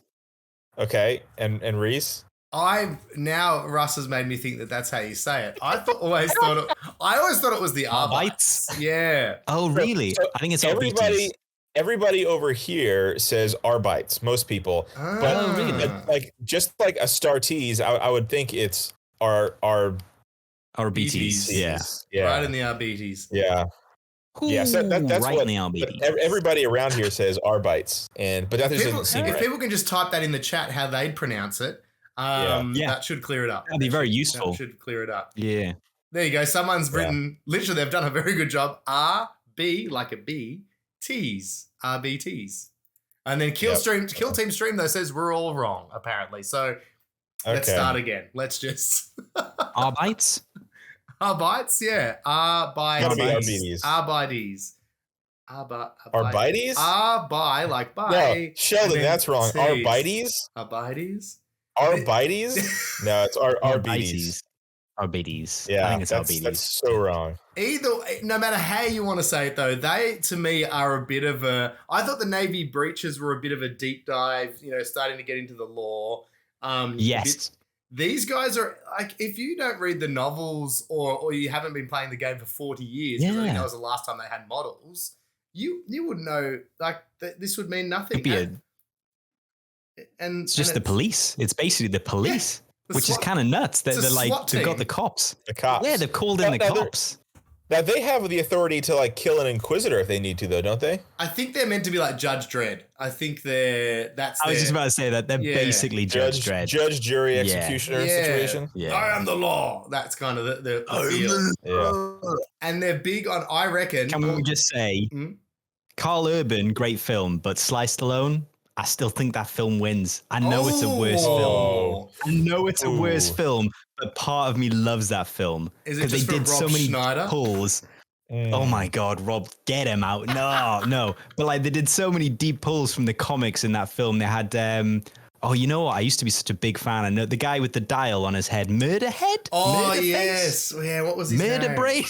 Okay, and Rhys? Russ has made me think that that's how you say it. I always thought it was the Arbites. Yeah. Oh, really? So I think it's everybody over here says Arbites. Most people, but really? just like a star tease, I would think it's our RBTs. Yeah. Right in the RBTs. Yeah. Yeah, so that's right what in the RBTs. Everybody around here says Arbites, but that doesn't seem right. If people can just type that in the chat how they'd pronounce it, that should clear it up. That'd be very useful. That should clear it up. Yeah. There you go. Someone's written, literally, they've done a very good job. RB, like a B, T's, RBTs. And then Kill Team Stream, though, says we're all wrong, apparently. So let's start again. Let's just. Arbites? Arbites, yeah. RBTs. Arbites. Arbites? By, like by. No, Sheldon, that's wrong. Arbites? Arbites? Arbites? No, it's RBTs. RBTs. Yeah, I think it's RBTs. That's so wrong. No matter how you want to say it, though, they, to me, are a bit of a... I thought the Navy breaches were a bit of a deep dive, starting to get into the lore. Yes. These guys are, like, if you don't read the novels or you haven't been playing the game for 40 years, because I think that was the last time they had models, you wouldn't know, like, this would mean nothing. It's just the police. It's basically the police, which is kind of nuts. They've got the cops. The cops. Yeah, they've called in the cops. Now they have the authority to like kill an Inquisitor if they need to, though, don't they? I think they're meant to be like Judge Dredd. I think I was just about to say that they're basically Judge Dredd. Judge, jury, executioner situation. Yeah. I am the law. That's kind of the feel. Yeah. And they're big on, I reckon. Can we just say, Carl Urban, great film, but Sliced Alone, I still think that film wins. I know it's a worse film. I know it's a worse film, but part of me loves that film because they did so many pulls. Oh my God, Rob, get him out. No. But like they did so many deep pulls from the comics in that film. They had, you know what? I used to be such a big fan. I know the guy with the dial on his head, Murderhead? Oh, Murder yes. Face? Yeah, what was his Murder name? Brain?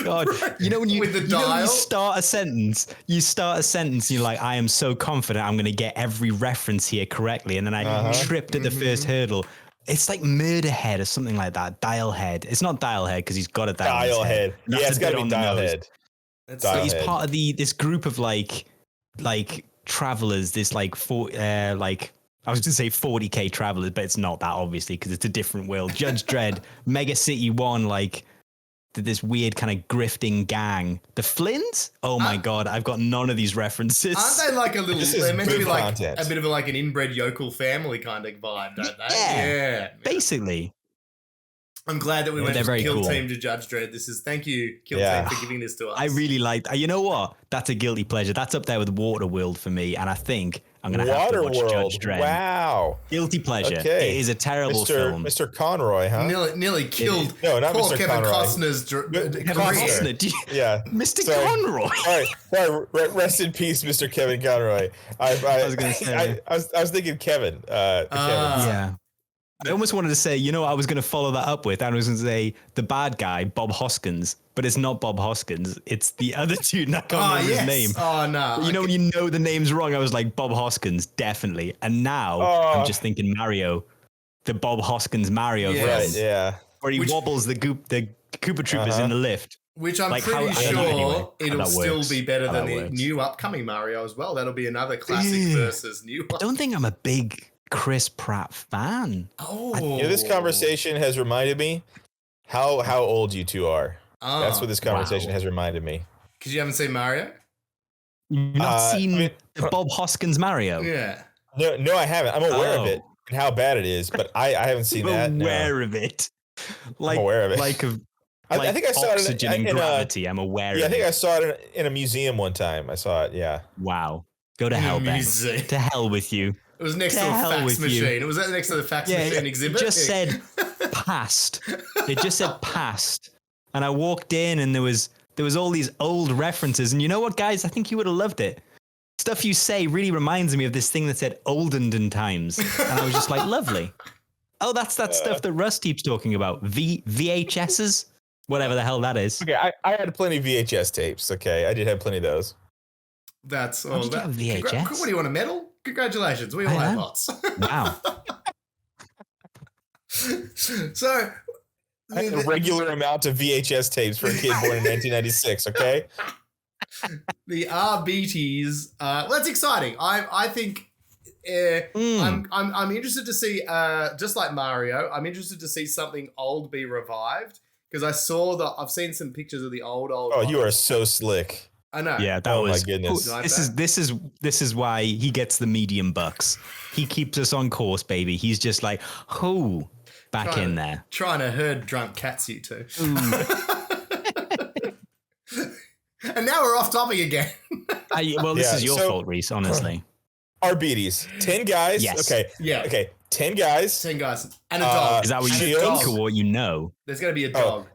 God, you know when you, with the you know when dial? you start a sentence, and you're like, I am so confident I'm going to get every reference here correctly, and then I tripped at the first hurdle. It's like Murderhead or something like that. Dialhead. It's not Dialhead because he's got a dial. Dialhead. Yeah, it's got to be Dialhead. But he's part of this group of like travelers. This I was going to say 40k travelers, but it's not that obviously because it's a different world. Judge Dredd, Mega City 1, this weird kind of grifting gang. The Flynns? Oh my God, I've got none of these references. Aren't they like a little, they're meant to be like a bit of like an inbred yokel family kind of vibe, don't they? Yeah. Basically. I'm glad that we went from Kill Team to Judge Dredd. Thank you, Kill Team, for giving this to us. I really liked, you know what? That's a guilty pleasure. That's up there with Waterworld for me. And I think I'm going to have to watch Judge Dredd. Wow. Guilty pleasure. Okay. It is a terrible film. Mr. Conroy, huh? Nearly killed no, not poor Mr. Kevin Conroy. Costner's career. Yeah. Mr. Conroy. All right. Rest in peace, Mr. Kevin Conroy. I was going to say. I was thinking Kevin. Kevin. Yeah. I almost wanted to say, I was going to follow that up with, I was going to say the bad guy, Bob Hoskins, but it's not Bob Hoskins. It's the other dude, and I can't remember his name. Oh, no. When you know the name's wrong, I was like, Bob Hoskins, definitely. And now I'm just thinking Mario, the Bob Hoskins Mario film. Right, yeah. Where he wobbles the Koopa Troopers in the lift. Which I'm pretty sure it'll still be better than the new upcoming Mario as well. That'll be another classic versus new one. I don't think I'm a big Chris Pratt fan. This conversation has reminded me how old you two are. That's what this conversation has reminded me. Because you haven't seen Mario? You've not seen the Bob Hoskins Mario? Yeah. No, I haven't. I'm aware of it and how bad it is, but I haven't seen that. I'm aware of it. I'm aware of it. I think I saw it in Gravity. I'm aware of it. Yeah, I think I saw it in a museum one time. I saw it, yeah. Wow. Go to hell, Ben. To hell with you. It was next to a fax machine. Was that next to the fax machine exhibit? It just said past. It just said past. And I walked in and there was all these old references. And you know what, guys? I think you would have loved it. Stuff you say really reminds me of this thing that said olden times. And I was just like, lovely. Oh, that's that stuff that Russ keeps talking about. VHSs? Whatever the hell that is. Okay, I had plenty of VHS tapes. Okay, I did have plenty of those. That's all that. VHS? What do you want, a medal? Congratulations, we all have lots. Wow. So, a regular amount of VHS tapes for a kid born in 1996. Okay. The RBTs. That's exciting. I think. I'm interested to see. Just like Mario, I'm interested to see something old be revived because I've seen some pictures of the old. Oh, you are so slick. I know. Yeah, that was. My goodness. This is why he gets the medium bucks. He keeps us on course, baby. He's just like, back in there. Trying to herd drunk cats, you two. And now we're off topic again. This is your fault, Rhys, honestly. RBTs. 10 guys. Yes. Okay. Yeah. Okay. 10 guys. 10 guys. And a dog. Is that what you think or what you know? There's got to be a dog.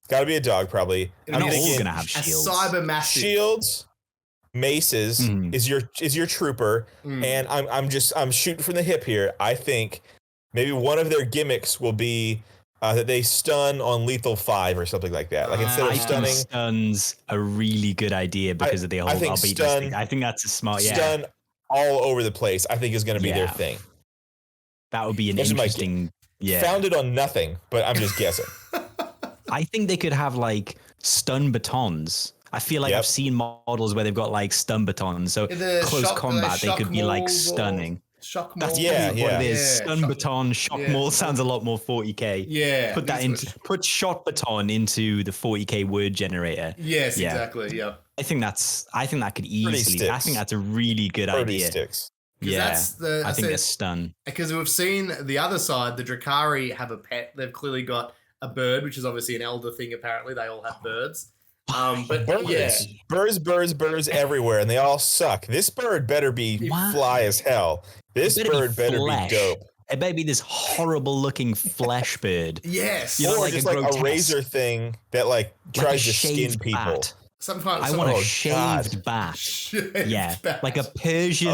Got to be a dog, probably. They're not all going to have shields. A cyber massive. Shields, maces is your trooper, and I'm shooting from the hip here. I think maybe one of their gimmicks will be that they stun on lethal 5 or something like that. Like instead of stunning, think stun's a really good idea because of the whole RBT thing. I think that's a smart stun all over the place. I think is going to be their thing. That would be an interesting. Founded on nothing, but I'm just guessing. I think they could have like stun batons. I feel like I've seen models where they've got like stun batons. So close combat, they could be like stunning. Shock That's Maul. what it is. Yeah, Stun Baton, Shock Maul sounds a lot more 40k. Yeah. Put Shot Baton into the 40k word generator. Yes, Yeah. exactly. Yeah. I think that could easily. I think that's a really good idea. Sticks. Yeah, I think a stun. Because we've seen the other side, the Drakari have a pet. They've clearly got a bird, which is obviously an elder thing. Apparently, they all have birds. But birds everywhere, and they all suck. This bird better be fly as hell. This bird better be dope. It better be this horrible looking flesh bird. Yes. You know, or just like a razor thing that like tries to skin people. Bat. I want a shaved bat. Yeah, bat. like a Persian.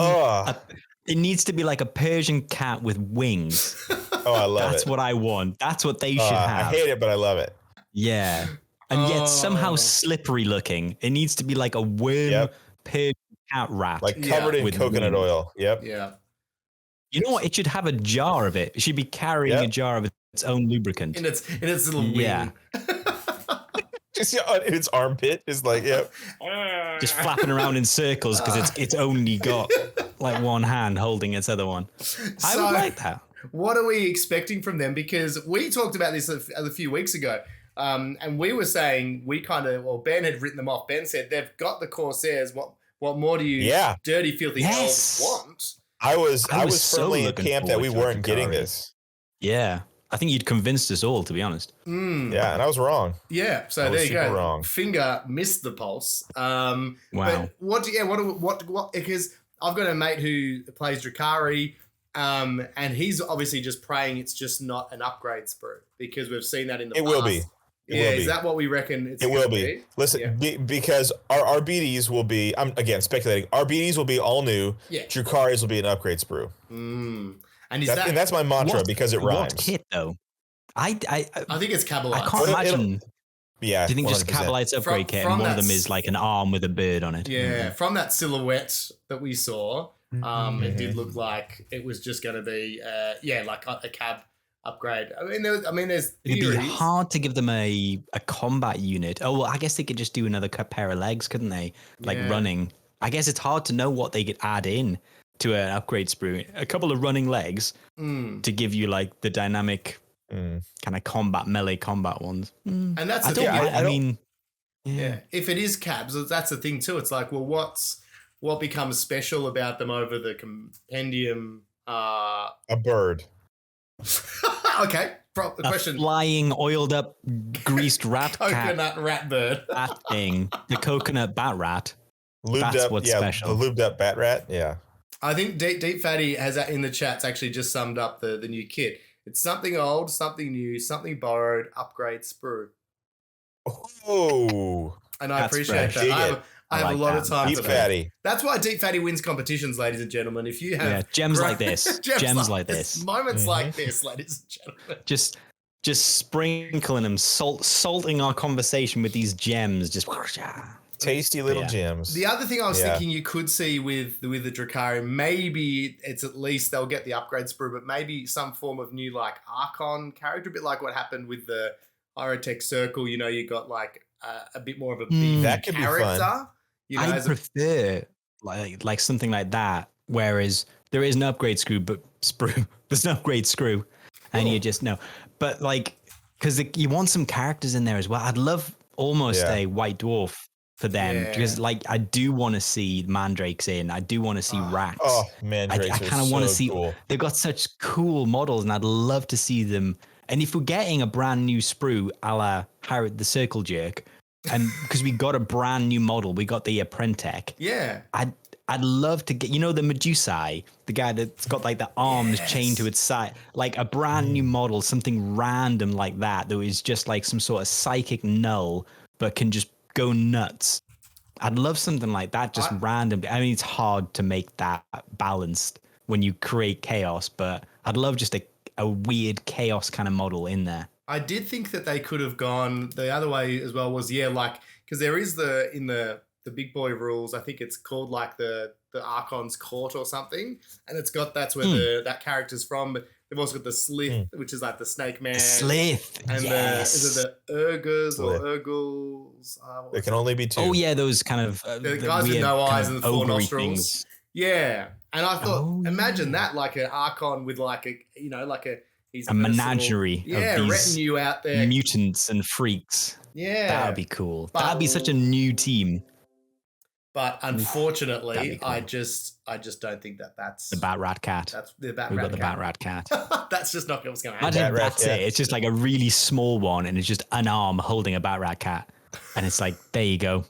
It needs to be like a Persian cat with wings. Oh, I love it. That's what I want. That's what they should have. I hate it, but I love it. Yeah. And yet somehow slippery looking. It needs to be like a worm Persian cat rat. Like covered in coconut oil. Yep. Yeah. You know what? It should have a jar of it. It should be carrying a jar of its own lubricant. In its little wing. Yeah. Just in its armpit is like, just flapping around in circles because it's only got like one hand holding its other one. I would like that. What are we expecting from them? Because we talked about this a few weeks ago, and we were saying Ben had written them off. Ben said they've got the Corsairs. What more do you dirty, filthy elves want? I was firmly in camp that we weren't getting this. Yeah. I think you'd convinced us all, to be honest. Yeah, and I was wrong. Yeah, so there you go. Wrong. Finger missed the pulse. Wow. But what? Because I've got a mate who plays Drakari, and he's obviously just praying it's just not an upgrade sprue because we've seen that in the past. It will be. Is that what we reckon? It will be. Listen, because our BDs will be. I'm again speculating. Our BDs will be all new. Yeah. Drukari's will be an upgrade sprue. And that's my mantra because it rhymes. What kit though? I think it's Kabbalite. I can't imagine. Yeah. Do you think 100%. Just Kabbalite's upgrade kit and one of them is like an arm with a bird on it? Yeah. From that silhouette that we saw, it did look like it was just going to be like a cab upgrade. I mean, there's it'd be hard to give them a combat unit. Oh well, I guess they could just do another pair of legs, couldn't they? Like running. I guess it's hard to know what they could add in to an upgrade sprue. A couple of running legs to give you like the dynamic kind of melee combat ones. And that's the thing. I mean, if it is cabs, that's the thing too. It's like, well, what becomes special about them over the compendium? A bird. Okay. Question. Flying, oiled up, greased rat coconut rat bird. That thing. The coconut bat rat. Lubed that's up, what's special. The lubed up bat rat. Yeah. I think Deep Fatty has in the chats actually just summed up the new kit. It's something old, something new, something borrowed, upgrade sprue. Oh. And I appreciate that. I have a lot of time for that. That's why Deep Fatty wins competitions, ladies and gentlemen. If you have gems like this, gems like this, moments like this, ladies and gentlemen, just sprinkling them, salting our conversation with these gems, just tasty little gems. The other thing I was thinking you could see with the Drakari, maybe it's at least they'll get the upgrade sprue, but maybe some form of new like Archon character, a bit like what happened with the Hyrotech Circle. You know, you got like a bit more of a beefy that could character. Be fun. You know, I prefer like something like that, whereas there is an upgrade sprue. There's no upgrade screw, and you just know. But like, because you want some characters in there as well. I'd love almost a White Dwarf for them because like I do want to see mandrakes in. I do want to see rats. Oh, mandrakes! I kind of want to see. Cool. They've got such cool models, and I'd love to see them. And if we're getting a brand new sprue, a la Harry the Circle Jerk, and because we got a brand new model, we got the Apprentech. Yeah. I'd love to get, the Medusae, the guy that's got like the arms chained to its side, like a brand new model, something random like that is just like some sort of psychic null, but can just go nuts. I'd love something like that, just random. I mean, it's hard to make that balanced when you create chaos, but I'd love just a weird chaos kind of model in there. I did think that they could have gone the other way as well. Was because there is in the big boy rules. I think it's called like the Archon's Court or something, and that's where that character's from. But they've also got the Slith, which is like the Snake Man. The Slith, and is it the Urgers or Urgles? There can only be two. Oh yeah, those kind of the guys with no eyes and the four nostrils. Things. Yeah, And I thought, imagine yeah. that, like an Archon with like a, you know, like he's A menagerie yeah, of these retinue out there. mutants and freaks. Yeah. That would be cool. But- That'd be such a new team. But unfortunately, That'd be cool. I just don't think that's The Bat Rat Cat. that's the Bat We've Rat got the Cat. Bat Rat Cat. That's just not what's going to Imagine happen. if Bat Rat that's Cat. it. It's just like a really small one, and it's just an arm holding a Bat Rat Cat, and it's like, there you go,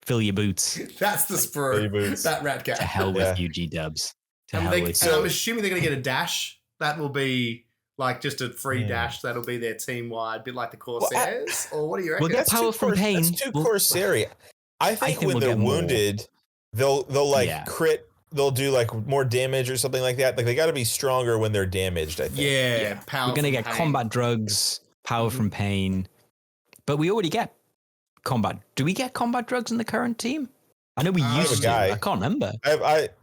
fill your boots. That's the Fill your sprue. boots. Bat Rat To Cat. hell with Yeah. you, G-dubs. To And, hell with and you. I'm assuming they're going to get a dash. That will be like just a free Hmm. dash. That'll be their team wide, bit like the Corsairs. Or what do you reckon? We'll get That's power too from pain. That's too We'll- Corsairy. I think when we'll they're get more. wounded, they'll like Yeah. crit. They'll do like more damage or something like that. Like they got to be stronger when they're damaged. I think. yeah, power. We're gonna from get pain. combat drugs, power Mhm. from pain, but we already get combat. Do we get combat drugs in the current team? I know we I have used a to. guy. I can't remember.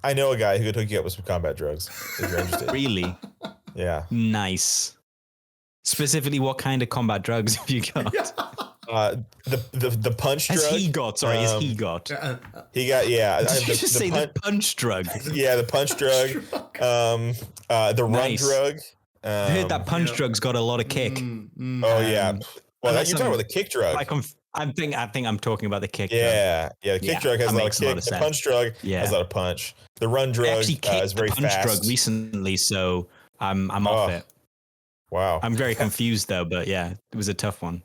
I know a guy who could hook you up with some combat drugs if you're interested. Really Yeah. nice. Specifically, what kind of combat drugs have you got? The punch Has drug. he got? Sorry, has he got? He got Did you just say the punch drug? Yeah, the punch drug. The run Nice. drug. I heard that punch yeah. drug's got a lot of kick. Oh yeah. Well, unless you're talking I'm- about the kick drug. I think I'm talking about the kick. drug. Yeah, the kick Yeah, drug has that a lot of makes a lot kick. of The sense. punch drug Yeah. has a lot of punch. The run I drug actually is kicked very the punch fast. drug recently, so I'm off Oh. it. Wow. I'm very confused though, but yeah, it was a tough one.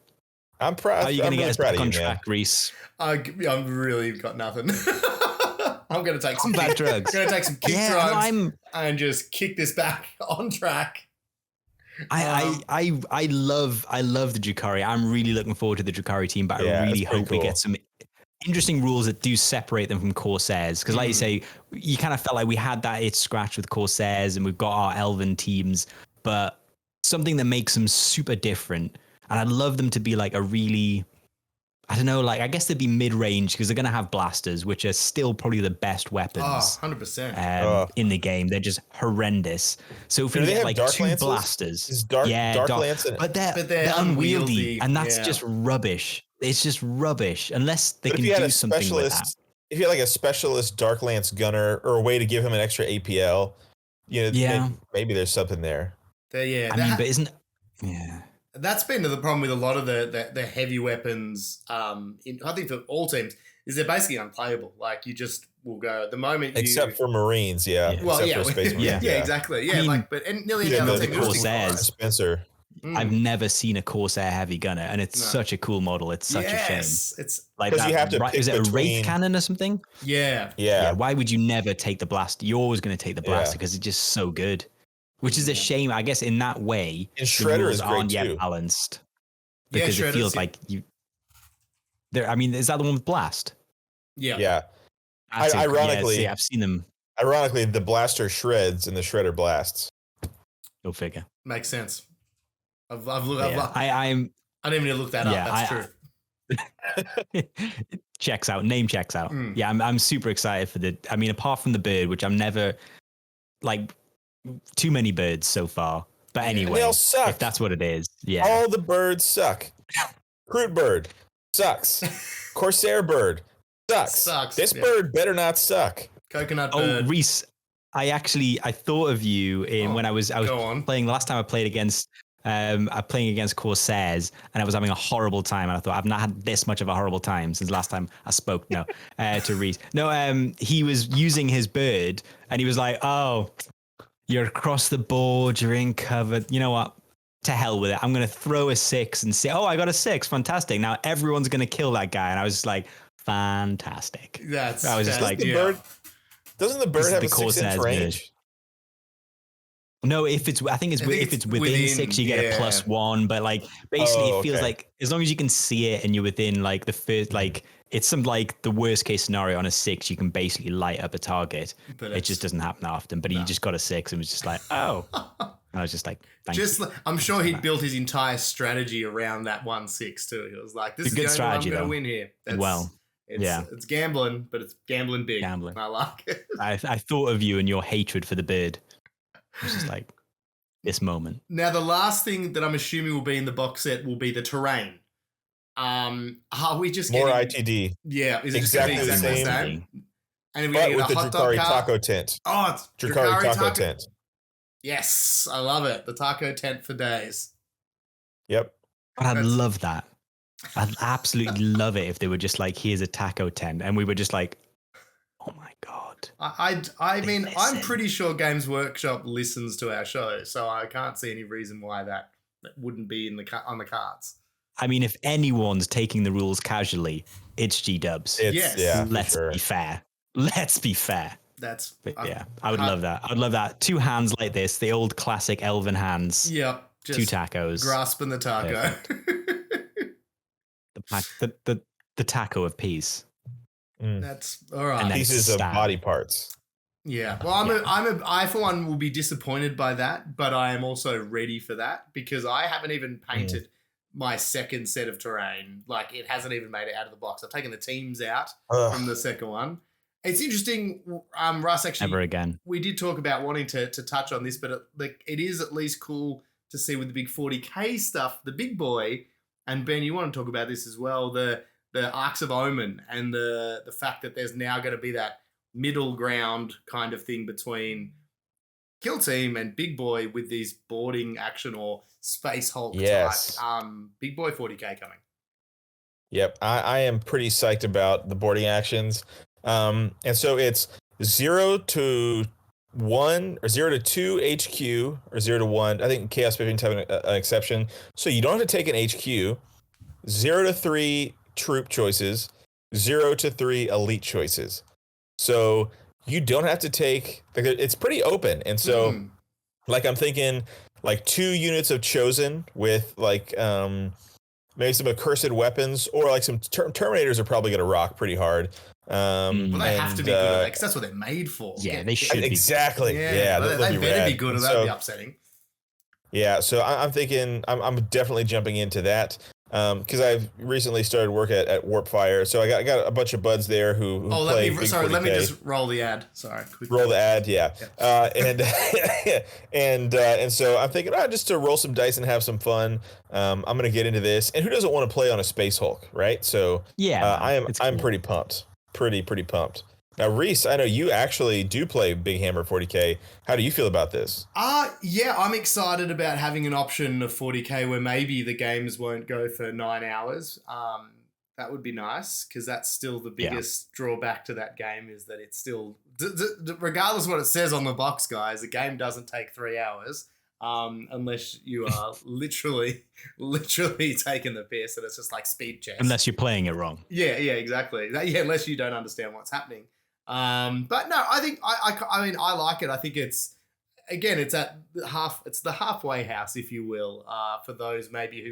I'm proud. How are you I'm going to really get us proud back of on you, man. track, Rhys? I'm really got nothing. I'm going to take some Combat drugs. Going to take some kick Yeah, drugs no, and just kick this back on track. I love the Drukhari. I'm really looking forward to the Drukhari team, but Yeah, I really it's pretty hope we cool. get some interesting rules that do separate them from Corsairs. Because, like you say, you kind of felt like we had that itch scratch with Corsairs, and we've got our Elven teams, but something that makes them super different. And I'd love them to be like a really, I don't know, like I guess they'd be mid range because they're going to have blasters, which are still probably the best weapons. Oh, 100%. In the game, they're just horrendous. So if we Do they get have like dark 2 lances? blasters, Is dark lance and but they're they're unwieldy, unwieldy, and that's yeah. just rubbish. It's just rubbish unless they But can if you had do a something with that. specialist, if you had like a specialist dark lance gunner or a way to give him an extra APL, you know, Yeah. maybe there's something there. I mean, but isn't yeah? That's been the problem with a lot of the heavy weapons. I think for all teams is they're basically unplayable. Like you just will go the moment you Except for Marines, yeah. Yeah. well, Except yeah, for Space Marines, yeah, exactly, yeah. I mean, and nearly Yeah, any no, other the team. Interesting. Corsairs. Spencer. I've never seen a Corsair heavy gunner, and it's No. such a cool model. It's such a shame. It's Like 'Cause that, you have to right, pick is it a between- wraith cannon or something? yeah. Yeah. Why would you never take the blaster? You're always going to take the blaster because it's just so good. Which is a shame, I guess. In that way, And the Shredder rules is great aren't too. yet balanced Yeah, because it Shredder's, feels yeah. like you. There, I mean, is that the one with blast? Yeah. Yeah. That's it. Ironically- yeah, I've seen them. Ironically, the blaster shreds and the shredder blasts. Go figure. Makes sense. I've looked. Yeah. I didn't even need to look that up. Yeah, That's I- true. Checks out. Name checks out. Mm. Yeah, I'm super excited for the. I mean, apart from the bird, which I'm never like too many birds so far. But Yeah. anyway, They all suck. if that's what it is, yeah. All the birds suck. Crude bird sucks. Corsair bird sucks. Sucks, This yeah. bird better not suck. Coconut Oh, bird. Rhys, I thought of you in when I was Go on. playing last time I played against playing against Corsairs, and I was having a horrible time. And I thought I've not had this much of a horrible time since last time I spoke. No, to Rhys. No, he was using his bird, and he was like, "Oh, you're across the board. You're in cover. You know what? To hell with it. I'm gonna throw a 6 and say, oh, I got a 6. Fantastic. Now everyone's gonna kill that guy." And I was just like, fantastic. That's. I was just that's- like, The yeah. bird doesn't the This bird is have the a 6-inch Corsairs range? No, if it's, I think it's I think if it's it's within within, 6, you get yeah. a +1. But like basically, Oh, it feels okay. like as long as you can see it and you're within like the first, like it's some like the worst case scenario on a 6, you can basically light up a target. But It it's- just doesn't happen often. But he just got a 6 and was just like, oh. And I was just like, thank Just, you. I'm sure he built his entire strategy around that 1-6 too. He was like, "This It's is a the good only one I'm strategy, going to though. win here." Well, yeah. it's gambling, but it's gambling big. Gambling. I like it. I thought of you and your hatred for the bird. It was just like this moment. Now, the last thing that I'm assuming will be in the box set will be the terrain. Are we just More getting? ITD. Yeah, is it Exactly just the exactly the same. same? And then But we with get the a hot dog Drukari cart. taco tent. Oh, it's Drukari taco tent. Yes, I love it. The taco tent for days. Yep. But I'd love that. I'd absolutely love it if they were just like, here's a taco tent. And we were just like, oh my God. I mean, I'm pretty sure Games Workshop listens to our show, so I can't see any reason why that wouldn't be on the cards. I mean, if anyone's taking the rules casually, it's G-dubs. Yes. Yeah, Let's sure. be fair. Let's be fair. That's Yeah, I would love that. I'd love that. 2 hands like this, the old classic elven hands. Yep. 2 tacos. Grasping the taco. The taco of peace. That's all right. And then Pieces of stab. body parts. Yeah. Well, I for one will be disappointed by that, but I am also ready for that because I haven't even painted my second set of terrain. Like it hasn't even made it out of the box. I've taken the teams out from the second one. It's interesting, Russ, actually. Never again. We did talk about wanting to touch on this, but it is at least cool to see with the big 40K stuff, the big boy, and Ben, you want to talk about this as well, the Arcs of Omen and the fact that there's now going to be that middle ground kind of thing between Kill Team and Big Boy with these boarding action or Space Hulk type Big Boy 40K coming. Yep, I am pretty psyched about the boarding actions. And so it's 0 to 1 or 0 to 2 HQ or 0 to 1. I think Chaos Pigeons have an exception. So you don't have to take an HQ. 0 to 3 troop choices, 0 to 3 elite choices. So you don't have to take, it's pretty open. And so like I'm thinking like 2 units of chosen with like maybe some accursed weapons or like some Terminators are probably going to rock pretty hard. Well, they have to be good at that because that's what they're made for. Yeah, they should be. Exactly. Yeah, they better be good or that'd be upsetting. Yeah, so I'm thinking I'm definitely jumping into that because I've recently started work at Warpfire, so I got a bunch of buds there who play Big 40K. Let me just roll the ad. Sorry, roll the ad, yeah. And so I'm thinking, just to roll some dice and have some fun. I'm gonna get into this, and who doesn't want to play on a Space Hulk, right? So yeah, I'm pretty pumped, pretty pumped. Now, Rhys, I know you actually do play Big Hammer 40K. How do you feel about this? Yeah, I'm excited about having an option of 40K where maybe the games won't go for 9 hours. That would be nice because that's still the biggest drawback to that game is that it's still, regardless of what it says on the box, guys, the game doesn't take 3 hours unless you are literally taking the piss and it's just like speed chess. Unless you're playing it wrong. Yeah, exactly. Unless you don't understand what's happening. But no, I think I mean I like it. I think it's the halfway house, if you will, for those maybe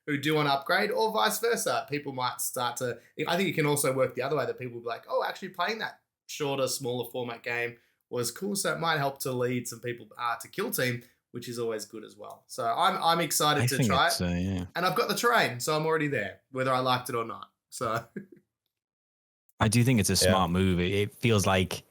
who do want to upgrade or vice versa. People might start to. I think it can also work the other way that people will be like, oh, actually playing that shorter, smaller format game was cool, so it might help to lead some people to Kill Team, which is always good as well. So I'm excited to try it, and I've got the terrain, so I'm already there, whether I liked it or not. So. I do think it's a smart move. It feels like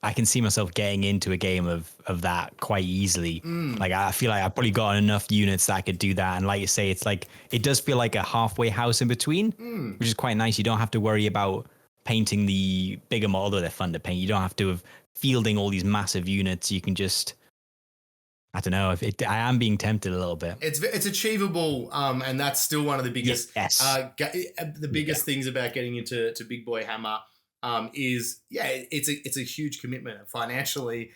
I can see myself getting into a game of that quite easily. Like I feel like I've probably got enough units that I could do that. And like you say, it's like it does feel like a halfway house in between, which is quite nice. You don't have to worry about painting the bigger model, although they're fun to paint. You don't have to have fielding all these massive units. You can just, I don't know. I am being tempted a little bit. It's achievable, and that's still one of the biggest things about getting into Big Boy Hammer. It's a huge commitment financially,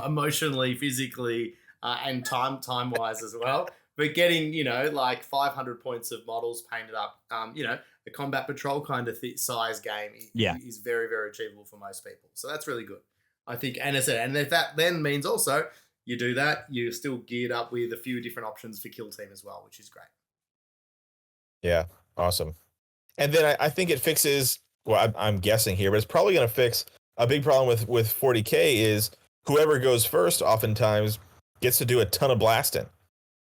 emotionally, physically, and time wise as well. But getting like 500 points of models painted up, a combat patrol kind of size game is very, very achievable for most people. So that's really good, I think. And if that then means also you do that, you're still geared up with a few different options for Kill Team as well, which is great. Yeah, awesome. And then I think it fixes, well, I'm guessing here, but it's probably going to fix a big problem with 40K is whoever goes first oftentimes gets to do a ton of blasting.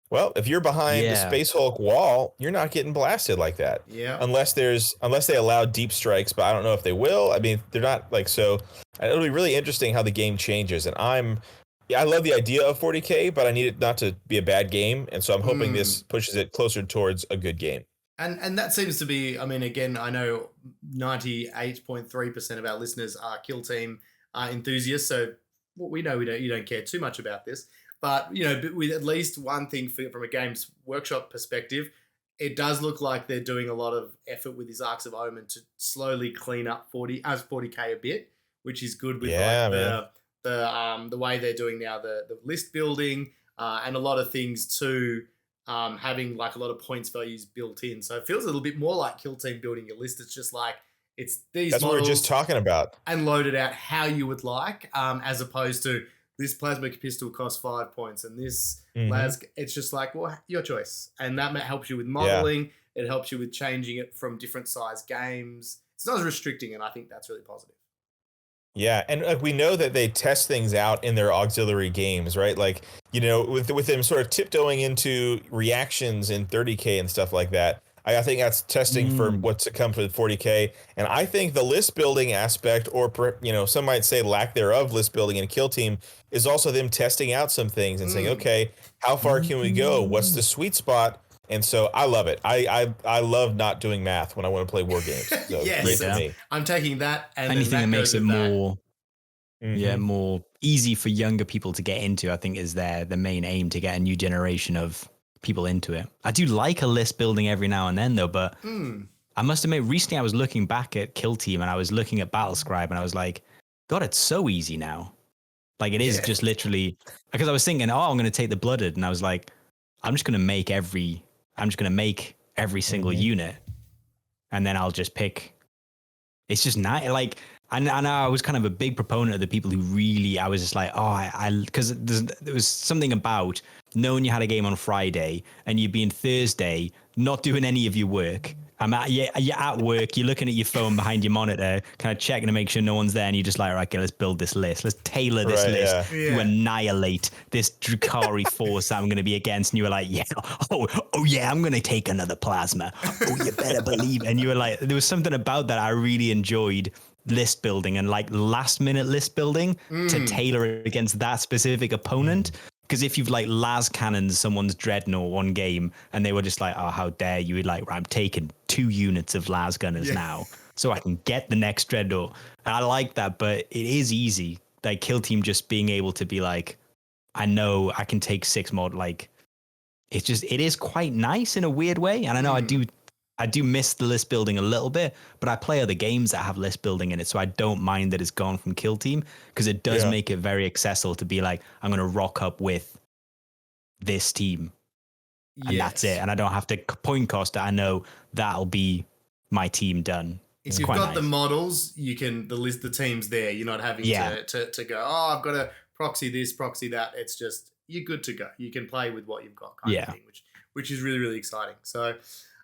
Well, if you're behind the Space Hulk wall, you're not getting blasted like that. Yeah. Unless they allow deep strikes, but I don't know if they will. I mean, they're not like, so it'll be really interesting how the game changes. And I love the idea of 40K, but I need it not to be a bad game. And so I'm hoping this pushes it closer towards a good game. And that seems to be, I mean, again, I know 98.3% of our listeners are Kill Team enthusiasts, so we know you don't care too much about this, but but with at least one thing from a Games Workshop perspective, it does look like they're doing a lot of effort with these Arcs of Omen to slowly clean up 40k a bit, which is good with the way they're doing now, the list building and a lot of things too. Having like a lot of points values built in. So it feels a little bit more like Kill Team building your list. It's just like, it's these That's what we models we're just talking about. and load it out how you would like, as opposed to this plasma pistol costs 5 points and this las. It's just like, well, your choice. And that helps you with modeling. Yeah. It helps you with changing it from different size games. It's not as restricting, and I think that's really positive. Yeah, and we know that they test things out in their auxiliary games, right? Like, with them sort of tiptoeing into reactions in 30K and stuff like that. I think that's testing for what's to come for 40K. And I think the list building aspect, or some might say lack thereof list building in a Kill Team, is also them testing out some things and saying, okay, how far can we go? What's the sweet spot? And so I love it. I love not doing math when I want to play war games. So yes, me. I'm taking that and anything that makes it more, that. more easy for younger people to get into. I think is the main aim, to get a new generation of people into it. I do like a list building every now and then though, but I must admit, recently I was looking back at Kill Team and I was looking at Battle Scribe and I was like, God, it's so easy now. Like it is just literally, because I was thinking, I'm going to take the Blooded, and I was like, I'm just going to make every single unit, and then I'll just pick. It's just not like, I know I was kind of a big proponent of the people who really, I was just like, because there was something about knowing you had a game on Friday and you'd be in Thursday, not doing any of your work. You're at work, you're looking at your phone behind your monitor, kind of checking to make sure no one's there, and you're just like, right, okay, let's build this list. Let's tailor this list to annihilate this Drukhari force that I'm going to be against. And you were like, I'm going to take another plasma. Oh, you better believe it. And you were like, there was something about that I really enjoyed, list building and like last minute list building to tailor it against that specific opponent. Because if you've like las cannoned someone's dreadnought one game and they were just like, oh, how dare you, like, I'm taking 2 units of las gunners now so I can get the next dreadnought. And I like that, but it is easy. Like Kill Team just being able to be like, I know I can take 6 mod. Like, it is quite nice in a weird way. And I know I do miss the list building a little bit, but I play other games that have list building in it, so I don't mind that it's gone from Kill Team, because it does make it very accessible to be like, I'm going to rock up with this team, and that's it. And I don't have to point cost it. I know that'll be my team done. If you've got the models, you can the team's there. You're not having to go, I've got to proxy this, proxy that. It's just, you're good to go. You can play with what you've got, kind of thing, which is really, really exciting. So.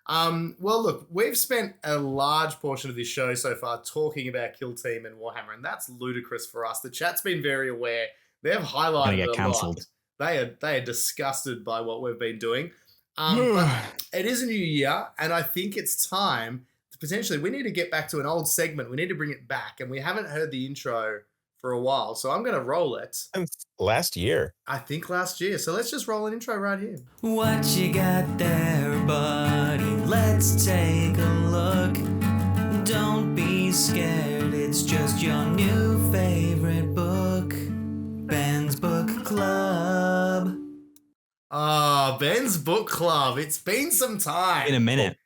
Well, look, we've spent a large portion of this show so far talking about Kill Team and Warhammer, and that's ludicrous for us. The chat's been very aware. They've highlighted it a lot. They are disgusted by what we've been doing. But it is a new year, and I think it's time to potentially, we need to get back to an old segment. We need to bring it back, and we haven't heard the intro for a while, so I'm going to roll it. Last year. I think last year. So let's just roll an intro right here. What you got there, buddy? Let's take a look. Don't be scared, it's just your new favorite book. Ben's Book Club. Ben's Book Club. It's been some time. In a minute.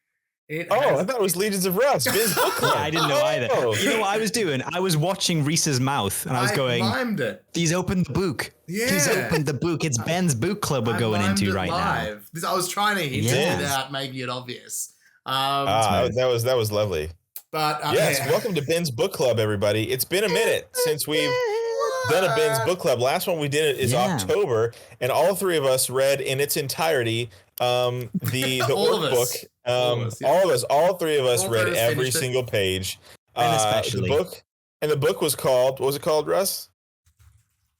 I thought it was Legions of Rust. Ben's Book Club. Yeah, I didn't know either. You know what I was doing? I was watching Rhys's mouth, and I was going, mimed it. He's opened the book. Yeah. He's opened the book. It's Ben's Book Club we're going into right now. I was trying to hint it without making it obvious. That was lovely. But welcome to Ben's Book Club, everybody. It's been a minute since we've done a Ben's Book Club. Last one we did is October, and all 3 of us read in its entirety the orc book. All 3 of us read every single page. And especially the book was called, what was it called, Russ?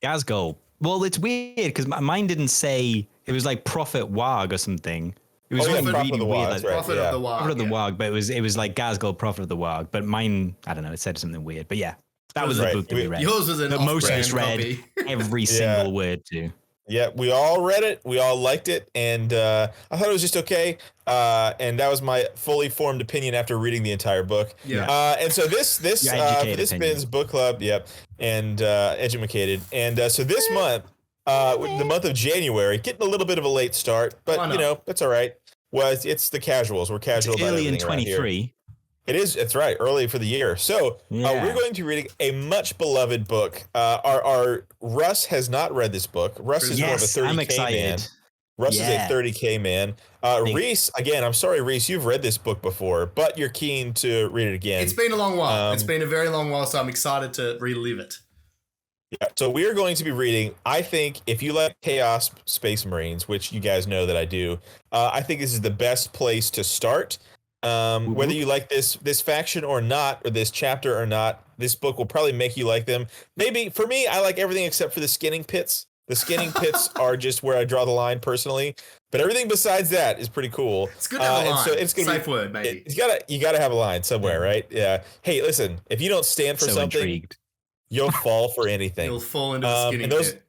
Gazgul. Well, it's weird because mine didn't say, it was like Prophet Wag or something. It was really weird. Prophet of the Wag. Prophet of the Wag, but it was like Gazgul, Prophet of the Wag. But mine, I don't know, it said something weird. But yeah, that was the book that we read. Yours was an most of us read copy. every single word too. Yeah, we all read it. We all liked it, and I thought it was just okay. And that was my fully formed opinion after reading the entire book. Yeah. And so this Ben's book club, yep, and educated. And so this month, the month of January, getting a little bit of a late start, but that's all right. Well, it's the casuals. We're casual about early in everything around 23. here. It is. It's right. Early for the year. So we're going to be reading a much beloved book. Our Russ has not read this book. Russ is more of a 30K man. Russ is a 30K man. Rhys, again, I'm sorry, Rhys, you've read this book before, but you're keen to read it again. It's been a long while. It's been a very long while, so I'm excited to relive it. Yeah. So we are going to be reading, I think, if you like Chaos Space Marines, which you guys know that I do, I think this is the best place to start. Whether you like this faction or not, or this chapter or not, this book will probably make you like them. Maybe for me, I like everything except for the skinning pits. The skinning pits are just where I draw the line personally, but everything besides that is pretty cool. It's good to have a line. So it's gonna Safe word, maybe. You gotta have a line somewhere, right? Yeah. Hey, listen, if you don't stand for something, intrigued. You'll fall for anything. You'll fall into the skinning pit.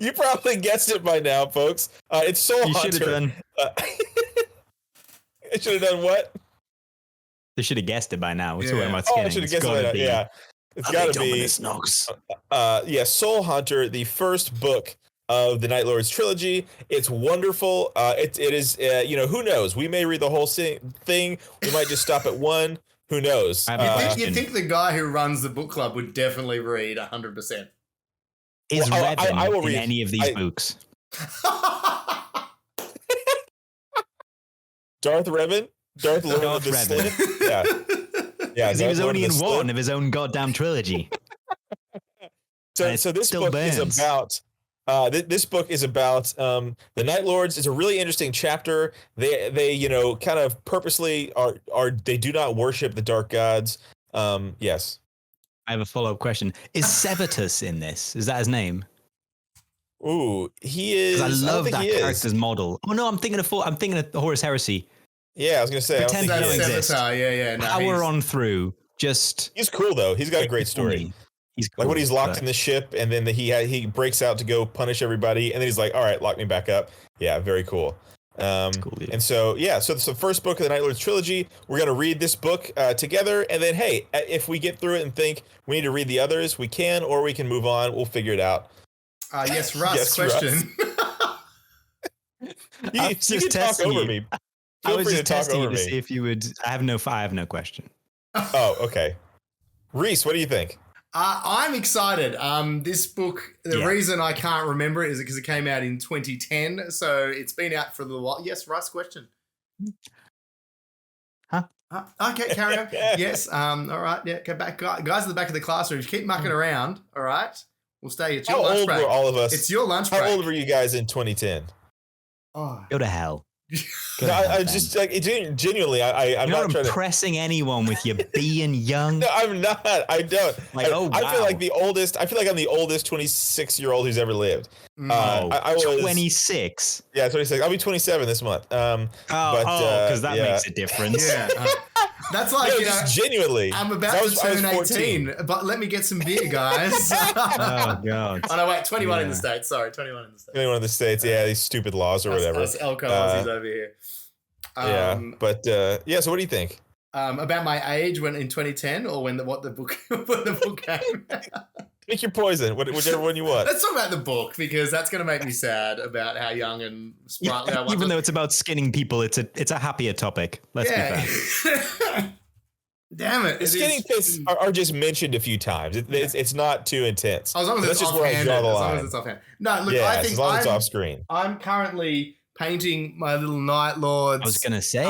You probably guessed it by now, folks. It's Soul Hunter. You should have done. I should have done what? They should have guessed it by now. We're Yeah. talking about Oh, skinning. I should have guessed it by now. Yeah. It's got to be. Soul Hunter, the first book of the Night Lords trilogy. It's wonderful. It is, who knows? We may read the whole thing. We might just stop at one. Who knows? You think the guy who runs the book club would definitely read 100%? Is Revan in read any of these books? Darth Revan? Darth Lord of the Sith? Yeah. Yeah, he was only in one of his own goddamn trilogy. So this book is about this book is about the Night Lords. It's a really interesting chapter. They kind of purposely are they do not worship the dark gods. Yes. I have a follow-up question. Is Sevatus in this? Is that his name? Ooh, he is. I love that character's model. Oh no, I'm thinking of Horus Heresy. Yeah, I was gonna say. Pretend I don't exist. Yeah. No, Power on through. He's cool though. He's got a great story. He's cool, like when he's locked in the ship, and then he breaks out to go punish everybody, and then he's like, "All right, lock me back up." Yeah, very cool. Cool, and so so it's the first book of the Night Lords trilogy. We're gonna read this book together, and then hey, if we get through it and think we need to read the others, we can, or we can move on. We'll figure it out. Yes, Russ. Yes, question. You can talk over me. I was just testing you to see if you would. I have no question. Oh, okay. Rhys, what do you think? I'm excited. This book, the reason I can't remember it is because it came out in 2010, so it's been out for a little while. Yes, Russ, question. Huh? Okay, carry on. Yes. All right. Yeah, go back, guys. At the back of the classroom. If you keep mucking around, all right, we'll stay. It's your lunch break. How old were all of us? It's your lunch break. How old were you guys in 2010? Oh, go to hell. No, I just like genuinely. I'm You're not trying impressing anyone with you being young. No, I'm not. I don't. Like, I feel like the oldest. I feel like I'm the oldest 26-year-old who's ever lived. I was 26. Yeah, 26. I'll be 27 this month. Because that makes a difference. Yeah. That's like, genuinely. I'm about to turn 18, but let me get some beer, guys. Oh, God. Oh, no, wait, 21 in the States. Sorry, 21 in the States. 21 in the States, yeah, these stupid laws or whatever. Us Aussies over here. So what do you think? About my age when in 2010 or when the book came out? Pick your poison, whichever one you want. Let's talk about the book because that's going to make me sad about how young and sprightly I was. Even though it's about skinning people, it's a happier topic. Let's be fair. Damn it! The skinning pits are just mentioned a few times. It's not too intense. As long as it's offhanded. As long as it's offhand. No, look, I think as long as it's off screen. I'm currently painting my little Night Lords. I was gonna say,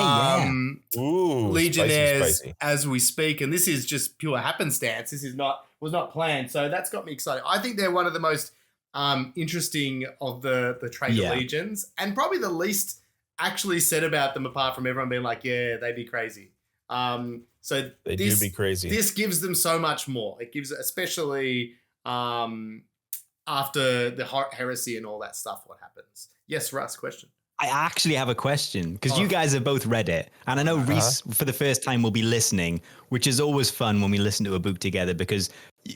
Legionnaires spicy. As we speak, and this is just pure happenstance. This was not planned, so that's got me excited. I think they're one of the most interesting of the Traitor Legions, and probably the least actually said about them, apart from everyone being like, "Yeah, they'd be crazy." So they do be crazy. This gives them so much more. It gives, especially after the heresy and all that stuff. What happens? Yes, Russ, question. I actually have a question because you guys have both read it, and I know Rhys for the first time will be listening, which is always fun when we listen to a book together because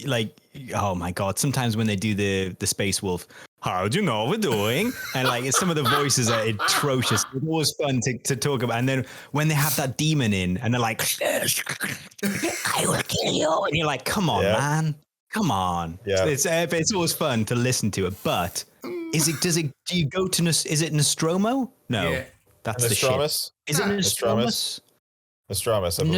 like, oh my God, sometimes when they do the Space Wolf, how do you know we're doing? And like some of the voices are atrocious. It's always fun to talk about. And then when they have that demon in and they're like, I will kill you. And you're like, come on, man. Come on. Yeah. It's always fun to listen to it. But do you go to, is it Nostromo? No, that's Nostramus? The ship. Is it Nostramus? Nostramus, I believe.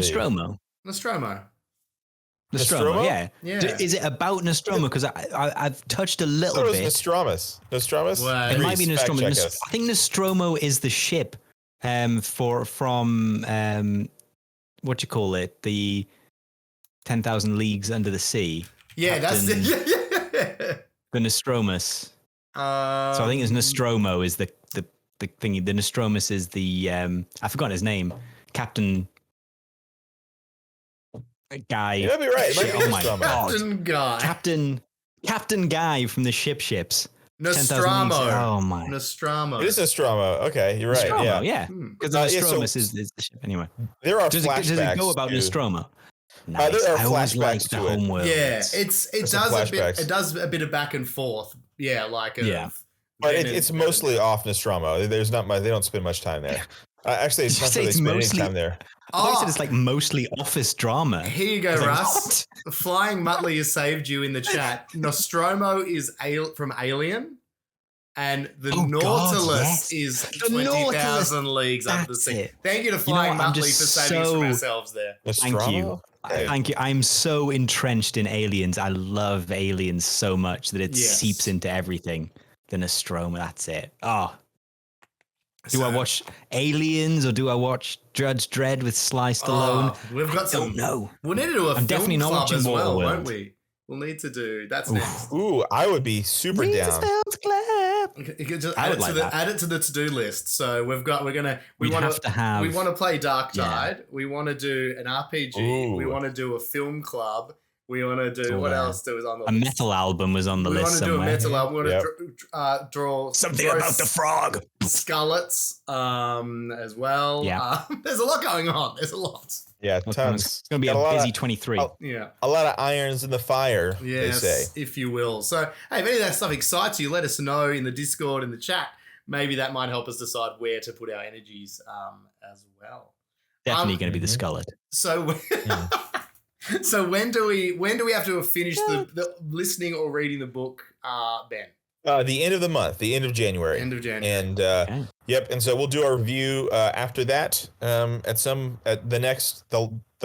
Nostromo, yeah. Is it about Nostromo? Because I've touched a little bit. Nostramus. It might be Nostromo. I think Nostromo is the ship from what do you call it? The 10,000 Leagues Under the Sea. Yeah, Captain, that's it. the Nostromus. So I think it's Nostromo is the thingy. The Nostromus is the I forgot his name. Captain Guy. You might be right. Oh my God. Captain Guy from the ships. Nostromo. Oh my. Nostromo. It is Nostromo. Okay, you're right. Nostromo, yeah. Because Nostromus is the ship. Anyway. There are does it go about Nostromo? Nice. There are I always like the homeworld. Yeah, it does a bit of back and forth. Yeah, like but it's mostly off Nostromo. There's not much. They don't spend much time there. Actually, it's not that they spend any time there. I said it's like mostly office drama. Here you go, Russ. Flying Muttley has saved you in the chat. Nostromo is from Alien, and the Nautilus is 20,000 leagues under the sea. Thank you to Flying Muttley for saving us from ourselves there. Thank you. Thank you. I'm so entrenched in Aliens. I love Aliens so much that it seeps into everything. The Nostromo, that's it. Oh. Do I watch Aliens or do I watch Judge Dredd with Sly Stallone? We've got some. No. We'll need to do a film club as well, won't we? We'll need to do. That's next. Ooh, I would be super down. Just add it to the to-do list. So we want to play Dark Tide. Yeah. We want to do an RPG. Ooh. We want to do a film club. We want to do what else? There was on the list. A metal album was on the list somewhere. We want to do a metal album. We want to draw something about the frog. Skullets as well. Yeah. There's a lot going on. There's a lot. Yeah, tons. It's going to be a busy 23. A lot of irons in the fire, they say. If you will. So, hey, if any of that stuff excites you, let us know in the Discord, in the chat. Maybe that might help us decide where to put our energies as well. Definitely going to be the Skullet. So... So when do we have to finish the listening or reading the book, Ben? The end of the month, the end of January. And and so we'll do our review after that. The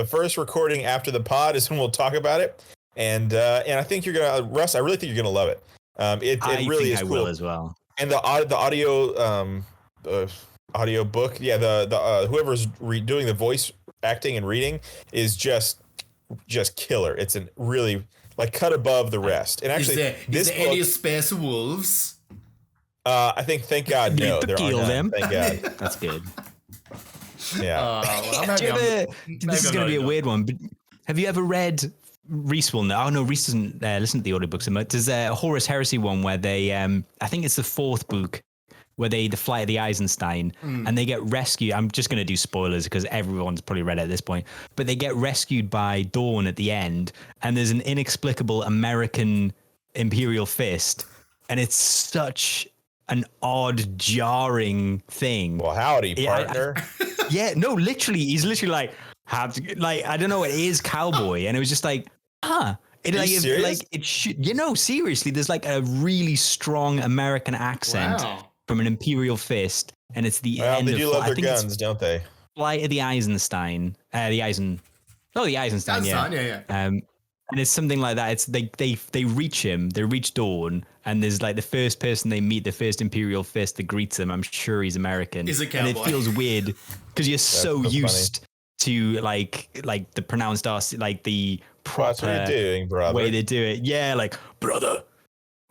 first recording after the pod is when we'll talk about it. And I think you're gonna, Russ. I really think you're gonna love it. It really is cool. I will as well. And the audio book, the whoever's doing the voice acting and reading is just killer. It's a really cut above the rest. And actually, is there any Space Wolves? I think, thank God, no. There are none. Thank God. That's good. Yeah. This is going to be a weird one, but have you ever read? Rhys will know. Oh no, Rhys doesn't listen to the audiobooks so much. There's a Horus Heresy one where they, I think it's the fourth book, where the flight of the Eisenstein, and they get rescued. I'm just going to do spoilers because everyone's probably read it at this point, but they get rescued by Dawn at the end, and there's an inexplicable American Imperial fist, and it's such an odd, jarring thing. Well, howdy, partner. Literally, he's literally like, I don't know, it is cowboy, and it was just like, seriously, there's like a really strong American accent. Wow. From an Imperial fist, and it's the end of... They do love their guns, don't they? Flight of the Eisenstein. The Eisenstein, yeah. And it's something like that. It's they reach him, they reach Dawn, and there's like the first person they meet, the first Imperial fist that greets them. I'm sure he's American. Is a cowboy. And it feels weird because you're so used to like the pronounced R, like the proper That's what you're doing, brother. way they do it. Yeah, like, brother,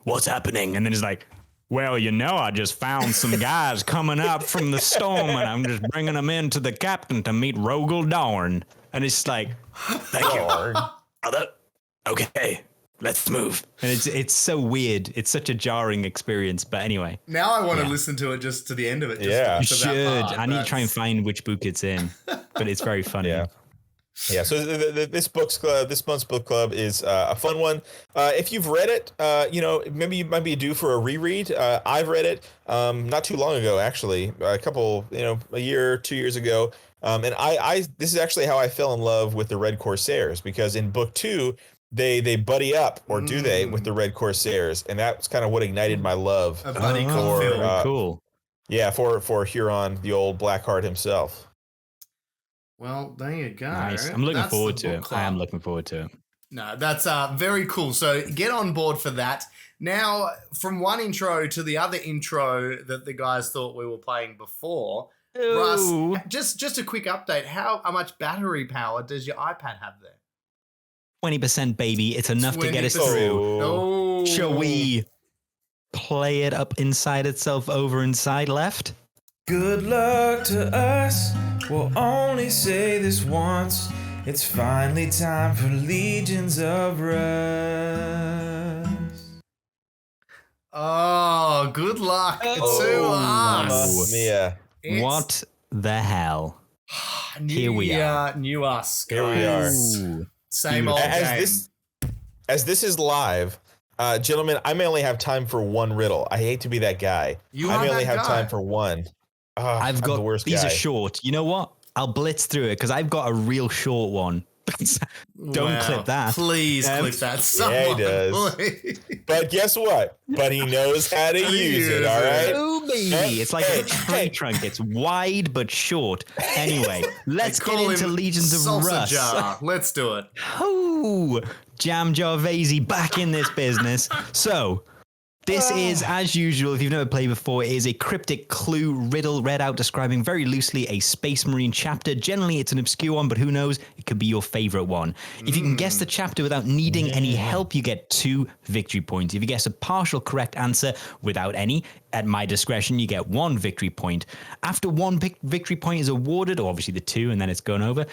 what's happening? And then it's like, well, I just found some guys coming up from the storm, and I'm just bringing them in to the captain to meet Rogel Dorn. And it's like, thank you, brother. Okay, let's move. And it's so weird. It's such a jarring experience. But anyway. Now I want to listen to it just to the end of it. You should. I need to try and find which book it's in. But it's very funny. Yeah. Yeah, so this month's book club is a fun one. If you've read it, maybe you might be due for a reread. I've read it not too long ago, actually, a year, 2 years ago. And this is actually how I fell in love with the Red Corsairs, because in book 2, they buddy up, or do they, with the Red Corsairs, and that's kind of what ignited my love. A buddy cop film. Cool. Yeah, for Huron, the old Blackheart himself. Well, there you go. Nice. I'm looking forward to it. I am looking forward to it. No, that's very cool. So get on board for that. Now, from one intro to the other intro that the guys thought we were playing before, Russ, just a quick update. How much battery power does your iPad have there? 20%, baby. It's enough to get us through. Oh. Shall we play it up inside itself, over inside left? Good luck to us. We'll only say this once. It's finally time for Legions of Rust. Oh, good luck to us. Yeah. What the hell? Here we are. New us. Here we are. Ooh. Same old game. As this is live, gentlemen, I may only have time for one riddle. I hate to be that guy. I may only have time for one. I've got the worst these guy. are short. You know what? I'll blitz through it because I've got a real short one. Don't clip that. Please clip that. Yeah, he does. Please. But guess what? But he knows how to use it, all right? Oh, baby. It's like a tree trunk. It's wide but short. Anyway, let's get into Legions of Salsa Rust. Jar. Let's do it. Oh, Jam Jarvasi back in this business. So, this is, as usual, if you've never played before, it is a cryptic clue riddle read out describing very loosely a Space Marine chapter. Generally, it's an obscure one, but who knows? It could be your favorite one. If you can guess the chapter without needing any help, you get 2 victory points. If you guess a partial correct answer without any, at my discretion, you get 1 victory point. After 1 victory point is awarded, or obviously the 2, and then it's gone over,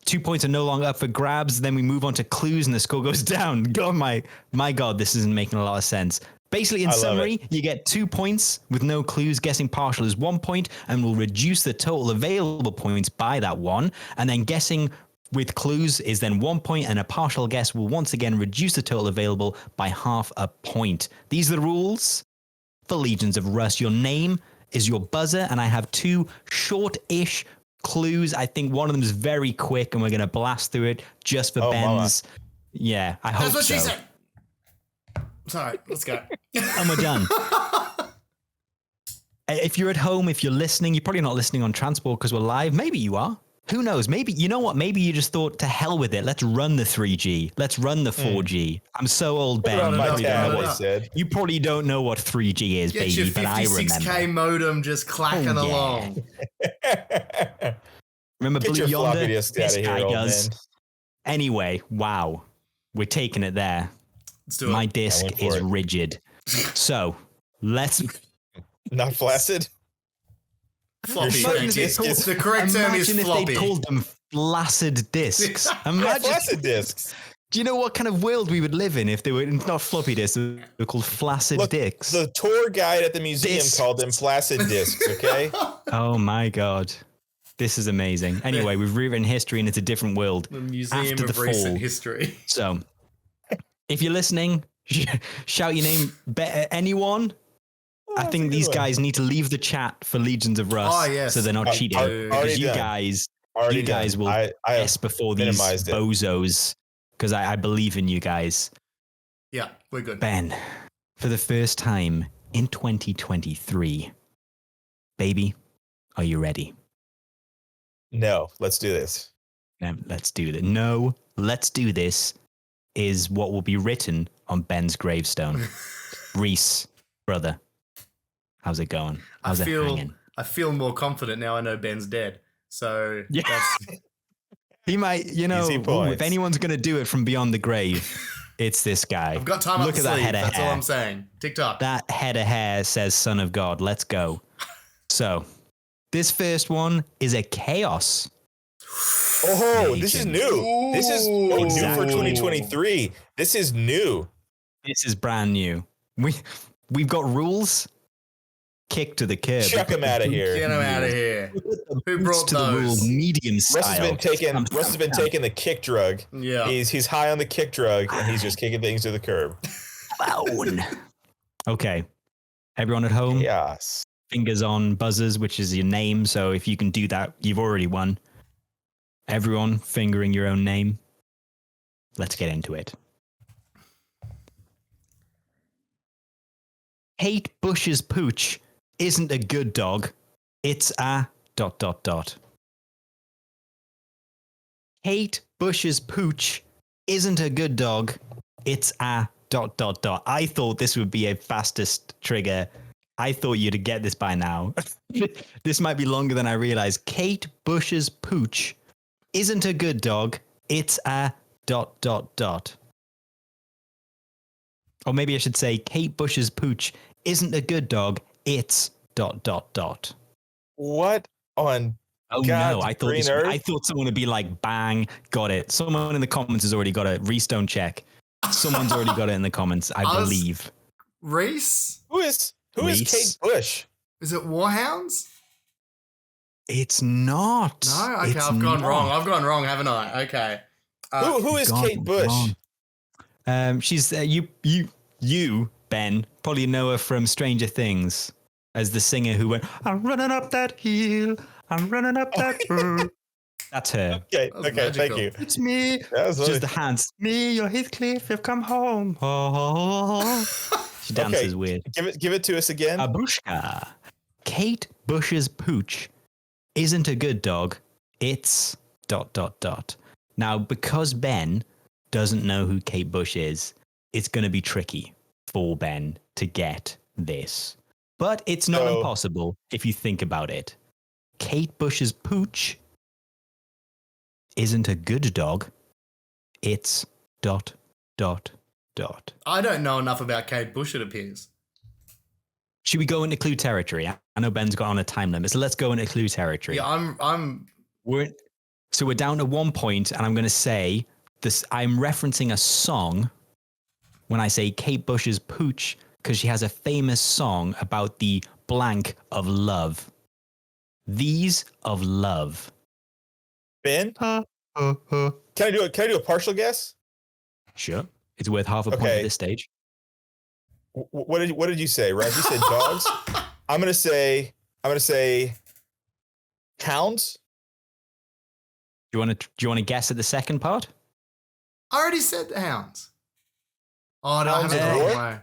2 points are no longer up for grabs. Then we move on to clues and the score goes down. God, my God, this isn't making a lot of sense. Basically, in summary, you get 2 points with no clues. Guessing partial is 1 point and will reduce the total available points by that 1. And then guessing with clues is then 1 point, and a partial guess will once again reduce the total available by half a point. These are the rules for Legions of Rust. Your name is your buzzer, and I have 2 short-ish clues. I think one of them is very quick, and we're going to blast through it just for Ben's. Mama. Yeah, I hope so. That's what she said. Sorry, let's go. And we're done. If you're at home, if you're listening, you're probably not listening on transport because we're live. Maybe you are. Who knows? Maybe, you know what? Maybe you just thought, to hell with it. Let's run the 3G. Let's run the 4G. I'm so old, Ben. You probably don't know what 3G is, Get baby, your but I remember. 56K modem just clacking along. Remember Get Blue your Yonder? floppy disk This out of guy here, does. old man. Anyway, wow. We're taking it there. Let's do it. My disc is rigid. So, let's... Not flaccid? Floppy. The correct term is floppy. Imagine if they called them flaccid discs. Imagine. Flaccid discs. Do you know what kind of world we would live in if they were not floppy disks? They were called flaccid discs. The tour guide at the museum called them flaccid discs, okay? Oh my God. This is amazing. Anyway, we've rewritten history and it's a different world. The Museum after of the Recent fall. History. So, if you're listening, shout your name. Anyone? I think these guys need to leave the chat for Legions of Rust so they're not cheating. Because you guys will guess before these bozos. Because I believe in you guys. Yeah, we're good. Ben, for the first time in 2023, baby, are you ready? No, let's do this. Let's do this. No, let's do this is what will be written on Ben's gravestone. Rhys, brother, how's it going? How's it hanging? I feel more confident now I know Ben's dead. So yeah. He might, if anyone's going to do it from beyond the grave, it's this guy. I've got time Look up at the that sleeve. head of That's hair. all I'm saying. TikTok. That head of hair says son of God. Let's go. So, this first one is a chaos. Oh, this is new. This is new for 2023. This is new. This is brand new. We've got rules. kick to the curb. Chuck him out of here. Get him out of here. Who brought to the rule, those? medium style. Russ has been taking the kick drug. Yeah. He's high on the kick drug, and he's just kicking things to the curb. Okay. Everyone at home? Yes. Fingers on buzzers, which is your name. So if you can do that, you've already won. Everyone fingering your own name. Let's get into it. Kate Bush's pooch isn't a good dog. It's a ... Kate Bush's pooch isn't a good dog. It's a ... I thought this would be a fastest trigger. I thought you'd get this by now. This might be longer than I realized. Kate Bush's pooch isn't a good dog. It's a ... Or maybe I should say Kate Bush's pooch isn't a good dog. It's ... What on? Oh God's no! I green thought earth? I thought someone would be like, "Bang, got it." Someone in the comments has already got it. Rhys, don't check. Someone's already got it in the comments. I believe. Rhys? Who is Rhys? Kate Bush? Is it Warhounds? It's not. No? Okay, It's I've gone not. wrong. I've gone wrong, haven't I? Okay. Who is Gone Kate Bush? wrong. She's you Ben probably know her from Stranger Things as the singer who went, "I'm running up that hill, I'm running up that road." That's her. Okay, was okay, magical. thank you. It's me. That was Just the hands. Me, your Heathcliff, have come home. Oh. She dances weird. Give it to us again. Babushka. Kate Bush's pooch isn't a good dog. It's ... Now, because Ben doesn't know who Kate Bush is, it's going to be tricky for Ben to get this. But it's not impossible if you think about it. Kate Bush's pooch isn't a good dog. It's ... I don't know enough about Kate Bush, it appears. Should we go into clue territory? I know Ben's got on a time limit, so let's go into clue territory. Yeah, We're down to 1 point, and I'm going to say this. I'm referencing a song when I say Kate Bush's pooch because she has a famous song about the blank of love. These of love. Ben, can I do a partial guess? Sure, it's worth half a point at this stage. What did you say, right? You said dogs. I'm gonna say hounds. Do you want to guess at the second part? I already said hounds. Oh, no, I Hounds have it of the wrong war? way.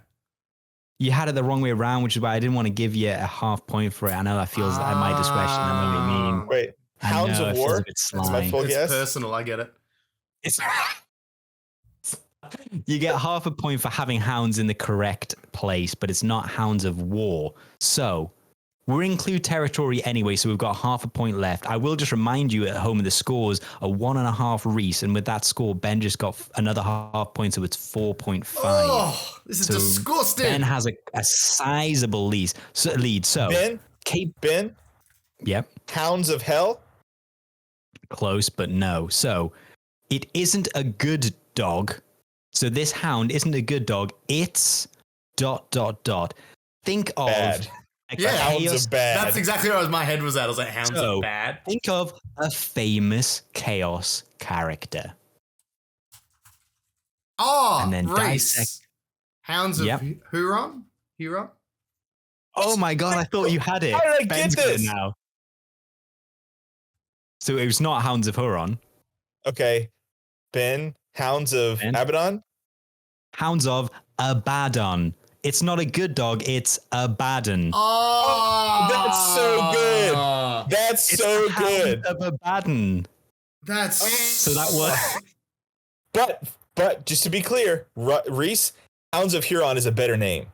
You had it the wrong way around, which is why I didn't want to give you a half point for it. I know that feels at my discretion. I'm only mean. Wait, hounds know, of it feels war. a bit That's my sly. full It's guess. personal, I get it. It's you get half a point for having hounds in the correct place, but it's not hounds of war. So we're in clue territory anyway, so we've got half a point left. I will just remind you at home of the scores are 1.5 Rhys, and with that score, Ben just got another half point, so it's 4.5. Oh, this is disgusting. Ben has a sizable lead. So Ben. Yep. Hounds of hell. Close, but no. So it isn't a good dog. So this hound isn't a good dog. It's ... Think of Bad. Hounds of bad. That's exactly where my head was at. I was like, hounds So, are bad. Think of a famous chaos character. Oh, and then Rhys. dissect. Hounds of Huron? Huron? Oh my god, I thought you had it. How did I Ben's get got it this? now. So it was not Hounds of Huron. Okay, Ben. Hounds of Abaddon. Hounds of Abaddon. It's not a good dog, it's Abaddon. Oh, that's so good. That's It's so the Hound good. of Abaddon. That's So that was But just to be clear, Rhys, Hounds of Huron is a better name.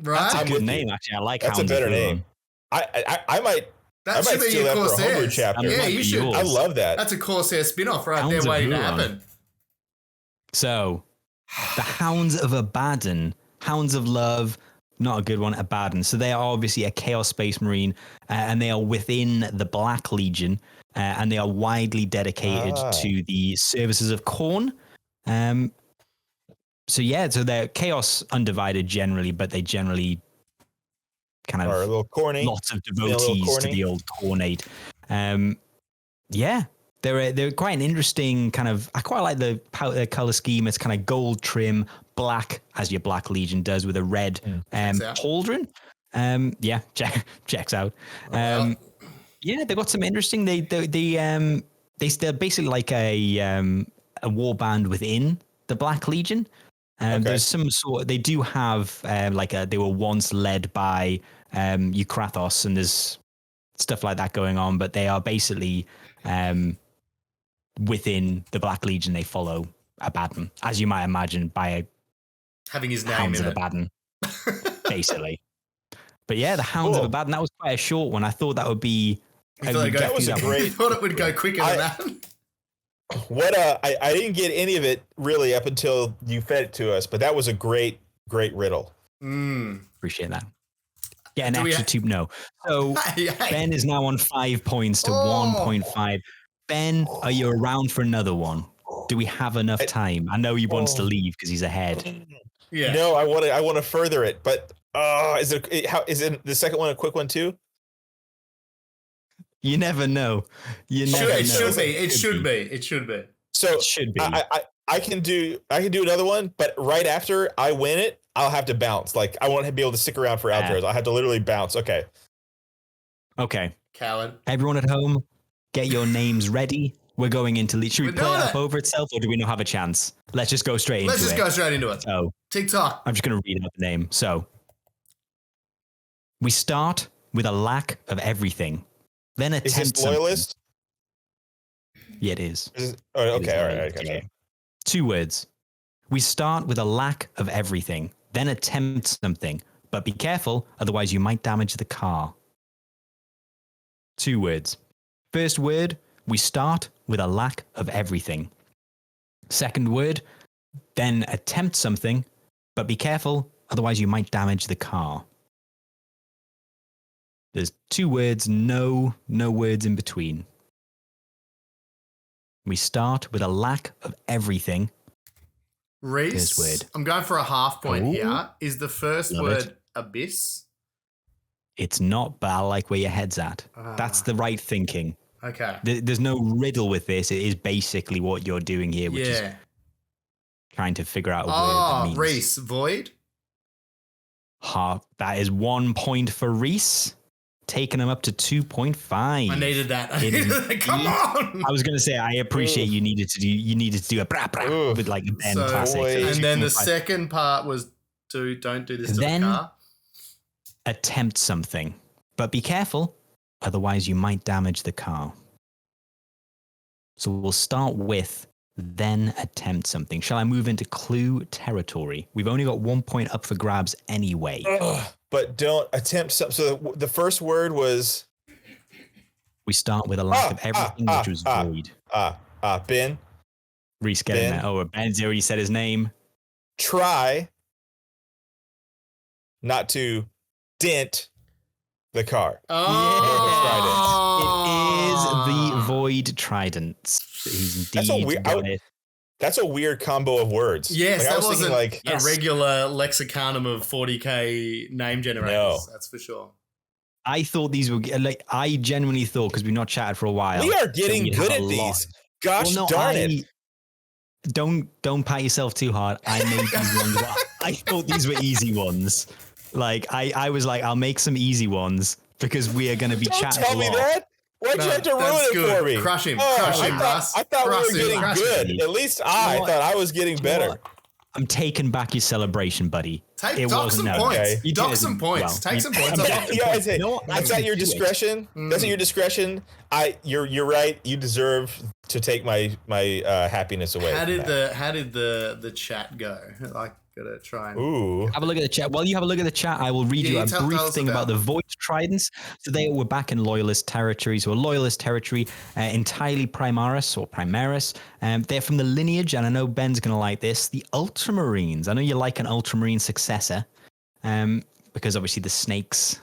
right. That's a good with name, you. actually. I like That's Hounds a better of Huron. name. I might That should be steal your that for a homebrew Corsairs. chapter. Yeah, Might you be should. yours. I love that. That's a Corsair spin-off right Hounds there of waiting to Huron. happen. So, the Hounds of Abaddon, Hounds of Love, not a good one, Abaddon. So they are obviously a Chaos Space Marine, and they are within the Black Legion, and they are widely dedicated to the services of Khorne. So they're Chaos Undivided generally, but they generally kind of or a little corny. Lots of devotees to the old Cornate. Yeah, they're quite an interesting kind of. I quite like the color scheme. It's kind of gold trim, black, as your Black Legion does, with a red pauldron. Yeah, checks out. Yeah, they got some interesting. They're basically like a warband within the Black Legion. There's some sort. They do have they were once led by Eukrathos, and there's stuff like that going on. But they are basically within the Black Legion. They follow Abaddon, as you might imagine, by having his name Hounds in of it. Abaddon, basically. But yeah, the Hounds of Abaddon. That was quite a short one. I thought that would be. That was a great. I thought it would go quicker than that. What I didn't get any of it really up until you fed it to us, but that was a great riddle. Appreciate that. Get an extra two. No. So Ben is now on 5 points to 1.5. Ben, are you around for another one? Do we have enough time? I know he wants to leave because he's ahead. Yeah. No, I want to further it, but is it the second one a quick one too? You never know. It should be. So it should be. I can do another one, but right after I win it, I'll have to bounce. Like I won't be able to stick around for outros. I'll have to literally bounce. Okay. Coward. Everyone at home, get your names ready. We're going into. Should we play it up over itself, or do we not have a chance? Let's just go straight into it. Let's just go straight into it. So TikTok. I'm just going to read out the name. So we start with a lack of everything. Then attempt. Is this loyalist? Yeah, it is. Okay, all right. Okay. 2 words. We start with a lack of everything, then attempt something, but be careful, otherwise you might damage the car. 2 words. First word, we start with a lack of everything. Second word, then attempt something, but be careful, otherwise you might damage the car. There's 2 words, no words in between. We start with a lack of everything. Rhys, First word. I'm going for a half point here. Is the first Love word it. abyss? It's not, but I like where your head's at. That's the right thinking. Okay. There's no riddle with this. It is basically what you're doing here, which is trying to figure out a word that means. Rhys, void? That is 1 point for Rhys. Taking him up to 2.5. I needed that. Come on. I was going to say, I appreciate you needed to do a brah brah with like a Ben classic. And then the second part was don't do this to the car. Attempt something, but be careful, otherwise you might damage the car. So we'll start with then attempt something. Shall I move into clue territory? We've only got 1 point up for grabs anyway. But don't attempt something. So the first word was. We start with a lack of everything, which was void. Ben. Rhys getting that. Oh, Ben's already said his name. Try not to dent the car. It is the void trident. He's indeed got it. That's a weird combo of words. Yes, like, that wasn't a regular lexicanum of 40k name generators. No. That's for sure. I thought these were like. I genuinely thought, because we've not chatted for a while. We are getting good at these. Gosh darn it! Don't pat yourself too hard. I made these ones. I thought these were easy ones. Like I was like, I'll make some easy ones because we are going to be chatting a lot. Tell me that. Why'd you have to ruin it for me? Crush him, Russ. I thought we were getting good. At least I thought I was getting better. I'm taking back your celebration, buddy. Dock some points. Okay. Dock some points. Take some points. That's at your discretion. That's at your discretion. You're right. You deserve to take my happiness away. How did the chat go? I gotta try and have a look at the chat. While you have a look at the chat, I will read you a brief thing about the void tridents. So they were back in loyalist territory. So a loyalist territory, entirely Primaris. They're from the lineage, and I know Ben's gonna like this, the Ultramarines. I know you like an Ultramarine successor, because obviously the snakes.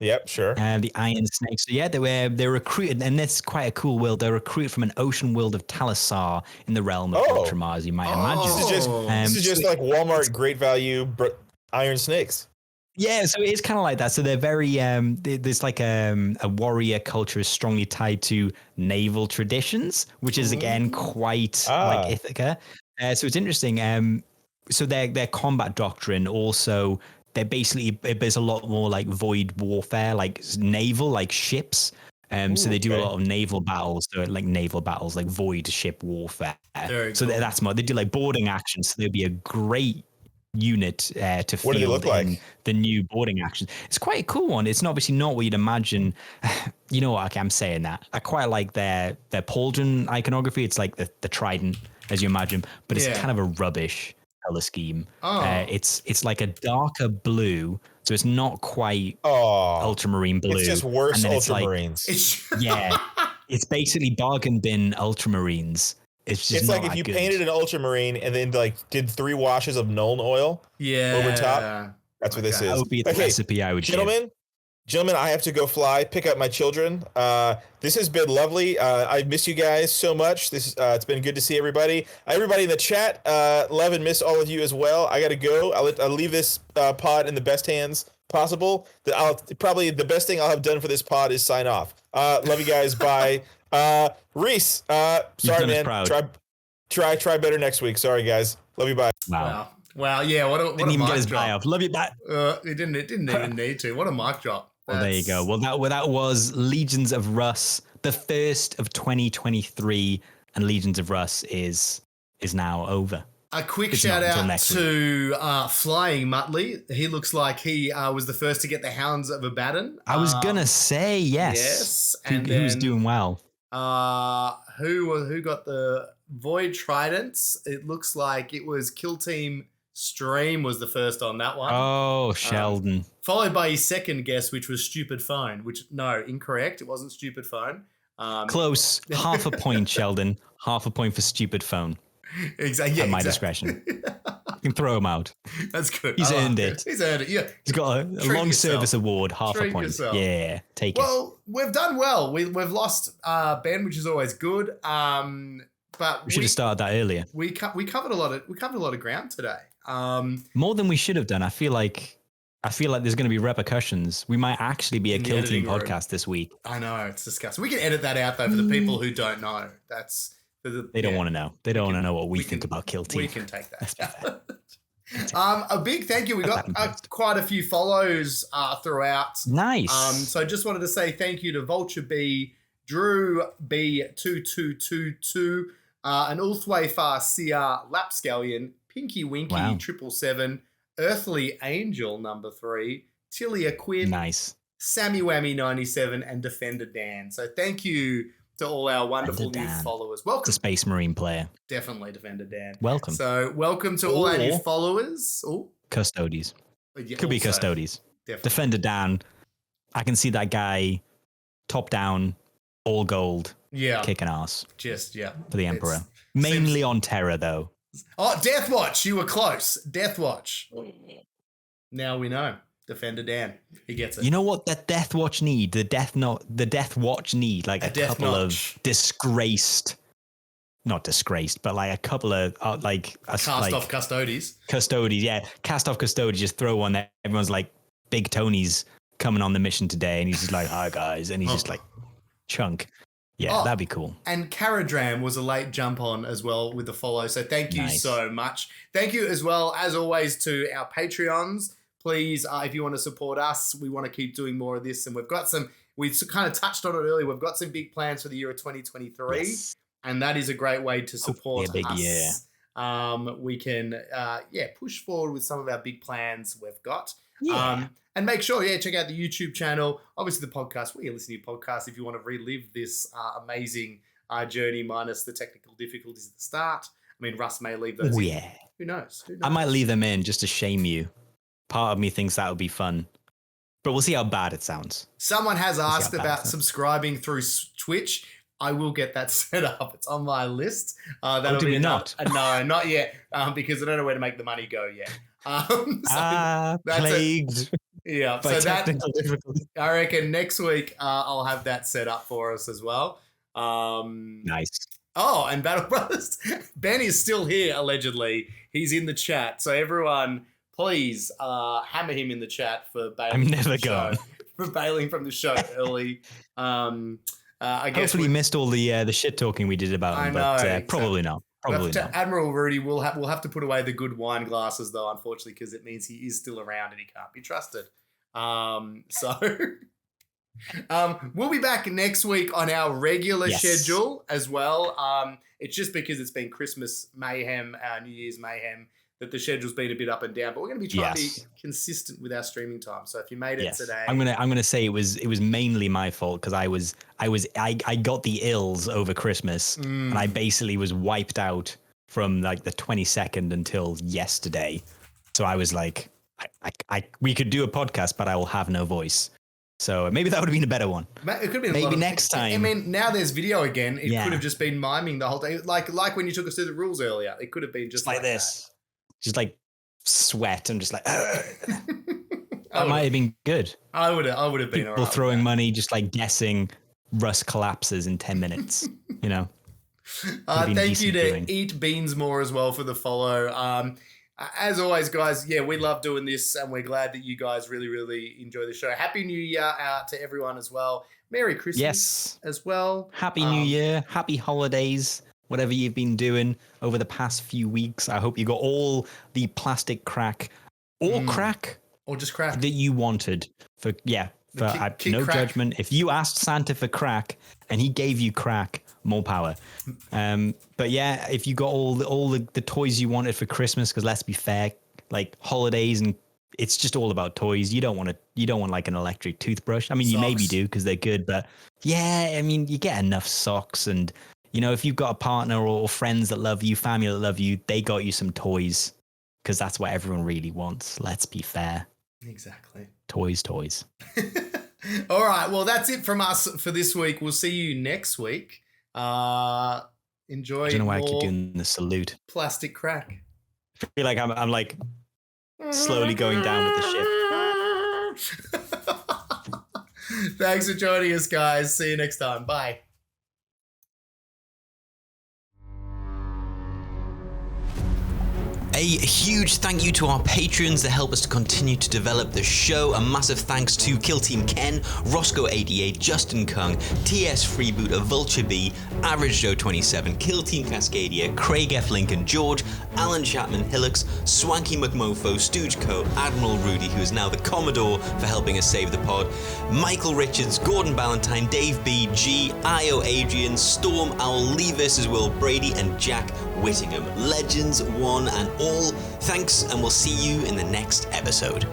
Yep, sure. The Iron Snakes. So yeah, they're recruited, and that's quite a cool world. They're recruited from an ocean world of Talassar in the realm of Ultramar, as you might imagine. This is just like Walmart Great Value Iron Snakes. Yeah, so it is kind of like that. So they're very there's like a warrior culture is strongly tied to naval traditions, which is again quite like Ithaca. So it's interesting. So their combat doctrine also there's a lot more like void warfare, like naval, like ships. So they do a lot of naval battles, so like naval battles, like void ship warfare. So that's more. They do like boarding actions. So there'd be a great unit to field in the new boarding action. It's quite a cool one. It's obviously not what you'd imagine. You know what? Okay, I'm saying that. I quite like their pauldron iconography. It's like the trident, as you imagine, but it's kind of a rubbish color scheme. It's like a darker blue, so it's not quite ultramarine blue. It's just worse ultramarines. It's basically bargain bin ultramarines. It's like if you painted an ultramarine and then like did 3 washes of Nuln oil over top. That's what this is. That would be the recipe I would Gentlemen, I have to go pick up my children. This has been lovely. I miss you guys so much. It's been good to see everybody. Everybody in the chat, love and miss all of you as well. I got to go. I'll leave this pod in the best hands possible. Probably the best thing I'll have done for this pod is sign off. Love you guys. Bye. Rhys, sorry man. Try better next week. Sorry guys. Love you. Bye. Wow. Yeah. Didn't even get his buy off. Love you. Bye. It didn't even need to. What a mic drop. Well, there you go. Well, that was Legions of Russ, the first of 2023, and Legions of Russ is now over. A quick shout out to Flying Muttley. He looks like he was the first to get the Hounds of Abaddon. I was gonna say yes. Yes, and who's doing well? Who got the Void Tridents? It looks like it was Kill Team Stream was the first on that one. Oh, Sheldon. Followed by his second guess, which was Stupid Phone. Incorrect. It wasn't Stupid Phone. Close. Half a point, Sheldon. Half a point for Stupid Phone. Exactly. At my discretion. You can throw him out. That's good. He's earned it. He's earned it. Yeah. He's got a long service award, half a point. Yeah, take it. Well, we've done well. We've lost Ben, which is always good. But we should have started that earlier. We covered a lot of ground today. More than we should have done. I feel like there's going to be repercussions. We might actually be a Kill Team podcast this week. I know, it's disgusting. We can edit that out though for the people who don't know. They don't want to know. They don't want to know what we think about Kill Team. We can take that. A big thank you. We got quite a few follows throughout. Nice. So I just wanted to say thank you to Vulture B, Drew B2222, an Ulthway Farcia, Lapscallion, Pinky Winky 777, Earthly Angel number 3, Tilia Quinn, nice, Sammy Whammy 97, and Defender Dan. So thank you to all our wonderful new followers. Welcome. It's a Space Marine player. Definitely Defender Dan. Welcome. So welcome to all our new followers. Custodes. Yeah, could be Custodes. Definitely. Defender Dan. I can see that guy top down, all gold. Yeah. Kicking ass. Just, yeah. For the Emperor. Mainly on Terra, though. Oh, Deathwatch. You were close. Deathwatch. Now we know. Defender Dan. He gets it. You know what that Deathwatch need? The Deathwatch need like a couple of not disgraced, but like a couple of cast off Custodes. Custodes, yeah. Cast off Custodes, just throw one there. Everyone's like, Big Tony's coming on the mission today, and he's just like, hi guys, and he's just like chunk. Yeah, that'd be cool. And Karadram was a late jump on as well with the follow. So thank you so much. Thank you as well, as always, to our Patreons. Please, if you want to support us, we want to keep doing more of this. And we kind of touched on it earlier. We've got some big plans for the year of 2023. Yes. And that is a great way to support us. Year. We can, push forward with some of our big plans we've got. Yeah. And make sure, check out the YouTube channel. Obviously, the podcast, where you listen to your podcast if you want to relive this amazing journey minus the technical difficulties at the start. I mean, Russ may leave those in. Yeah. Who knows? I might leave them in just to shame you. Part of me thinks that would be fun. But we'll see how bad it sounds. Someone has asked about subscribing through Twitch. I will get that set up. It's on my list. That'll be not? No, not yet, because I don't know where to make the money go yet. Plagued. Yeah, so that I reckon next week I'll have that set up for us as well. Nice. Oh, and Battle Brothers. Ben is still here, allegedly. He's in the chat. So everyone, please hammer him in the chat for bailing. I'm never gone. For bailing from the show early. I guess hopefully you missed all the shit talking we did about him, but exactly. Probably not. Probably not. Admiral Rudy, we'll have to put away the good wine glasses though, unfortunately, because it means he is still around and he can't be trusted. We'll be back next week on our regular schedule as well. It's just because it's been Christmas mayhem, New Year's mayhem, that the schedule's been a bit up and down. But we're going to be trying to be consistent with our streaming time. So if you made it today, I'm gonna say it was mainly my fault because I got the ills over Christmas and I basically was wiped out from like the 22nd until yesterday. So I was like, we could do a podcast, but I will have no voice. So maybe that would have been a better one. It could have been maybe next time. I mean, now there's video again. It could have just been miming the whole day, like when you took us through the rules earlier. It could have been just like this, just like sweat and just like. That might have been good. I would have been. People throwing money, just like guessing Russ collapses in 10 minutes. You know. Thank you to Eat Beans More as well for the follow. As always, guys, we love doing this and we're glad that you guys really, really enjoy the show. Happy New Year out to everyone as well. Merry Christmas as well. Happy New Year. Happy holidays. Whatever you've been doing over the past few weeks. I hope you got all the plastic crack or just crack that you wanted for no crack. Judgment. If you asked Santa for crack and he gave you crack, more power. But if you got all the toys you wanted for Christmas, because let's be fair, like holidays and it's just all about toys. You don't want like an electric toothbrush. I mean, you maybe do because they're good, but I mean, you get enough socks and if you've got a partner or friends that love you, family that love you, they got you some toys because that's what everyone really wants. Let's be fair. Exactly. Toys. All right. Well, that's it from us for this week. We'll see you next week. Enjoy. I don't know why I keep doing the salute. Plastic crack. I feel like I'm like slowly going down with the ship. Thanks for joining us, guys. See you next time. Bye. A huge thank you to our patrons that help us to continue to develop the show. A massive thanks to Kill Team Ken, Roscoe88, Justin Kung, TS Freebooter, Vulture B, Average Joe 27, Kill Team Cascadia, Craig F. Lincoln, George, Alan Chapman, Hillux, Swanky McMofo, Stooge Co, Admiral Rudy, who is now the Commodore, for helping us save the pod, Michael Richards, Gordon Ballantyne, Dave B, G, Io Adrian, Storm Owl, Lee vs. Will Brady, and Jack Whittingham. Legends, one and all. Thanks, and we'll see you in the next episode.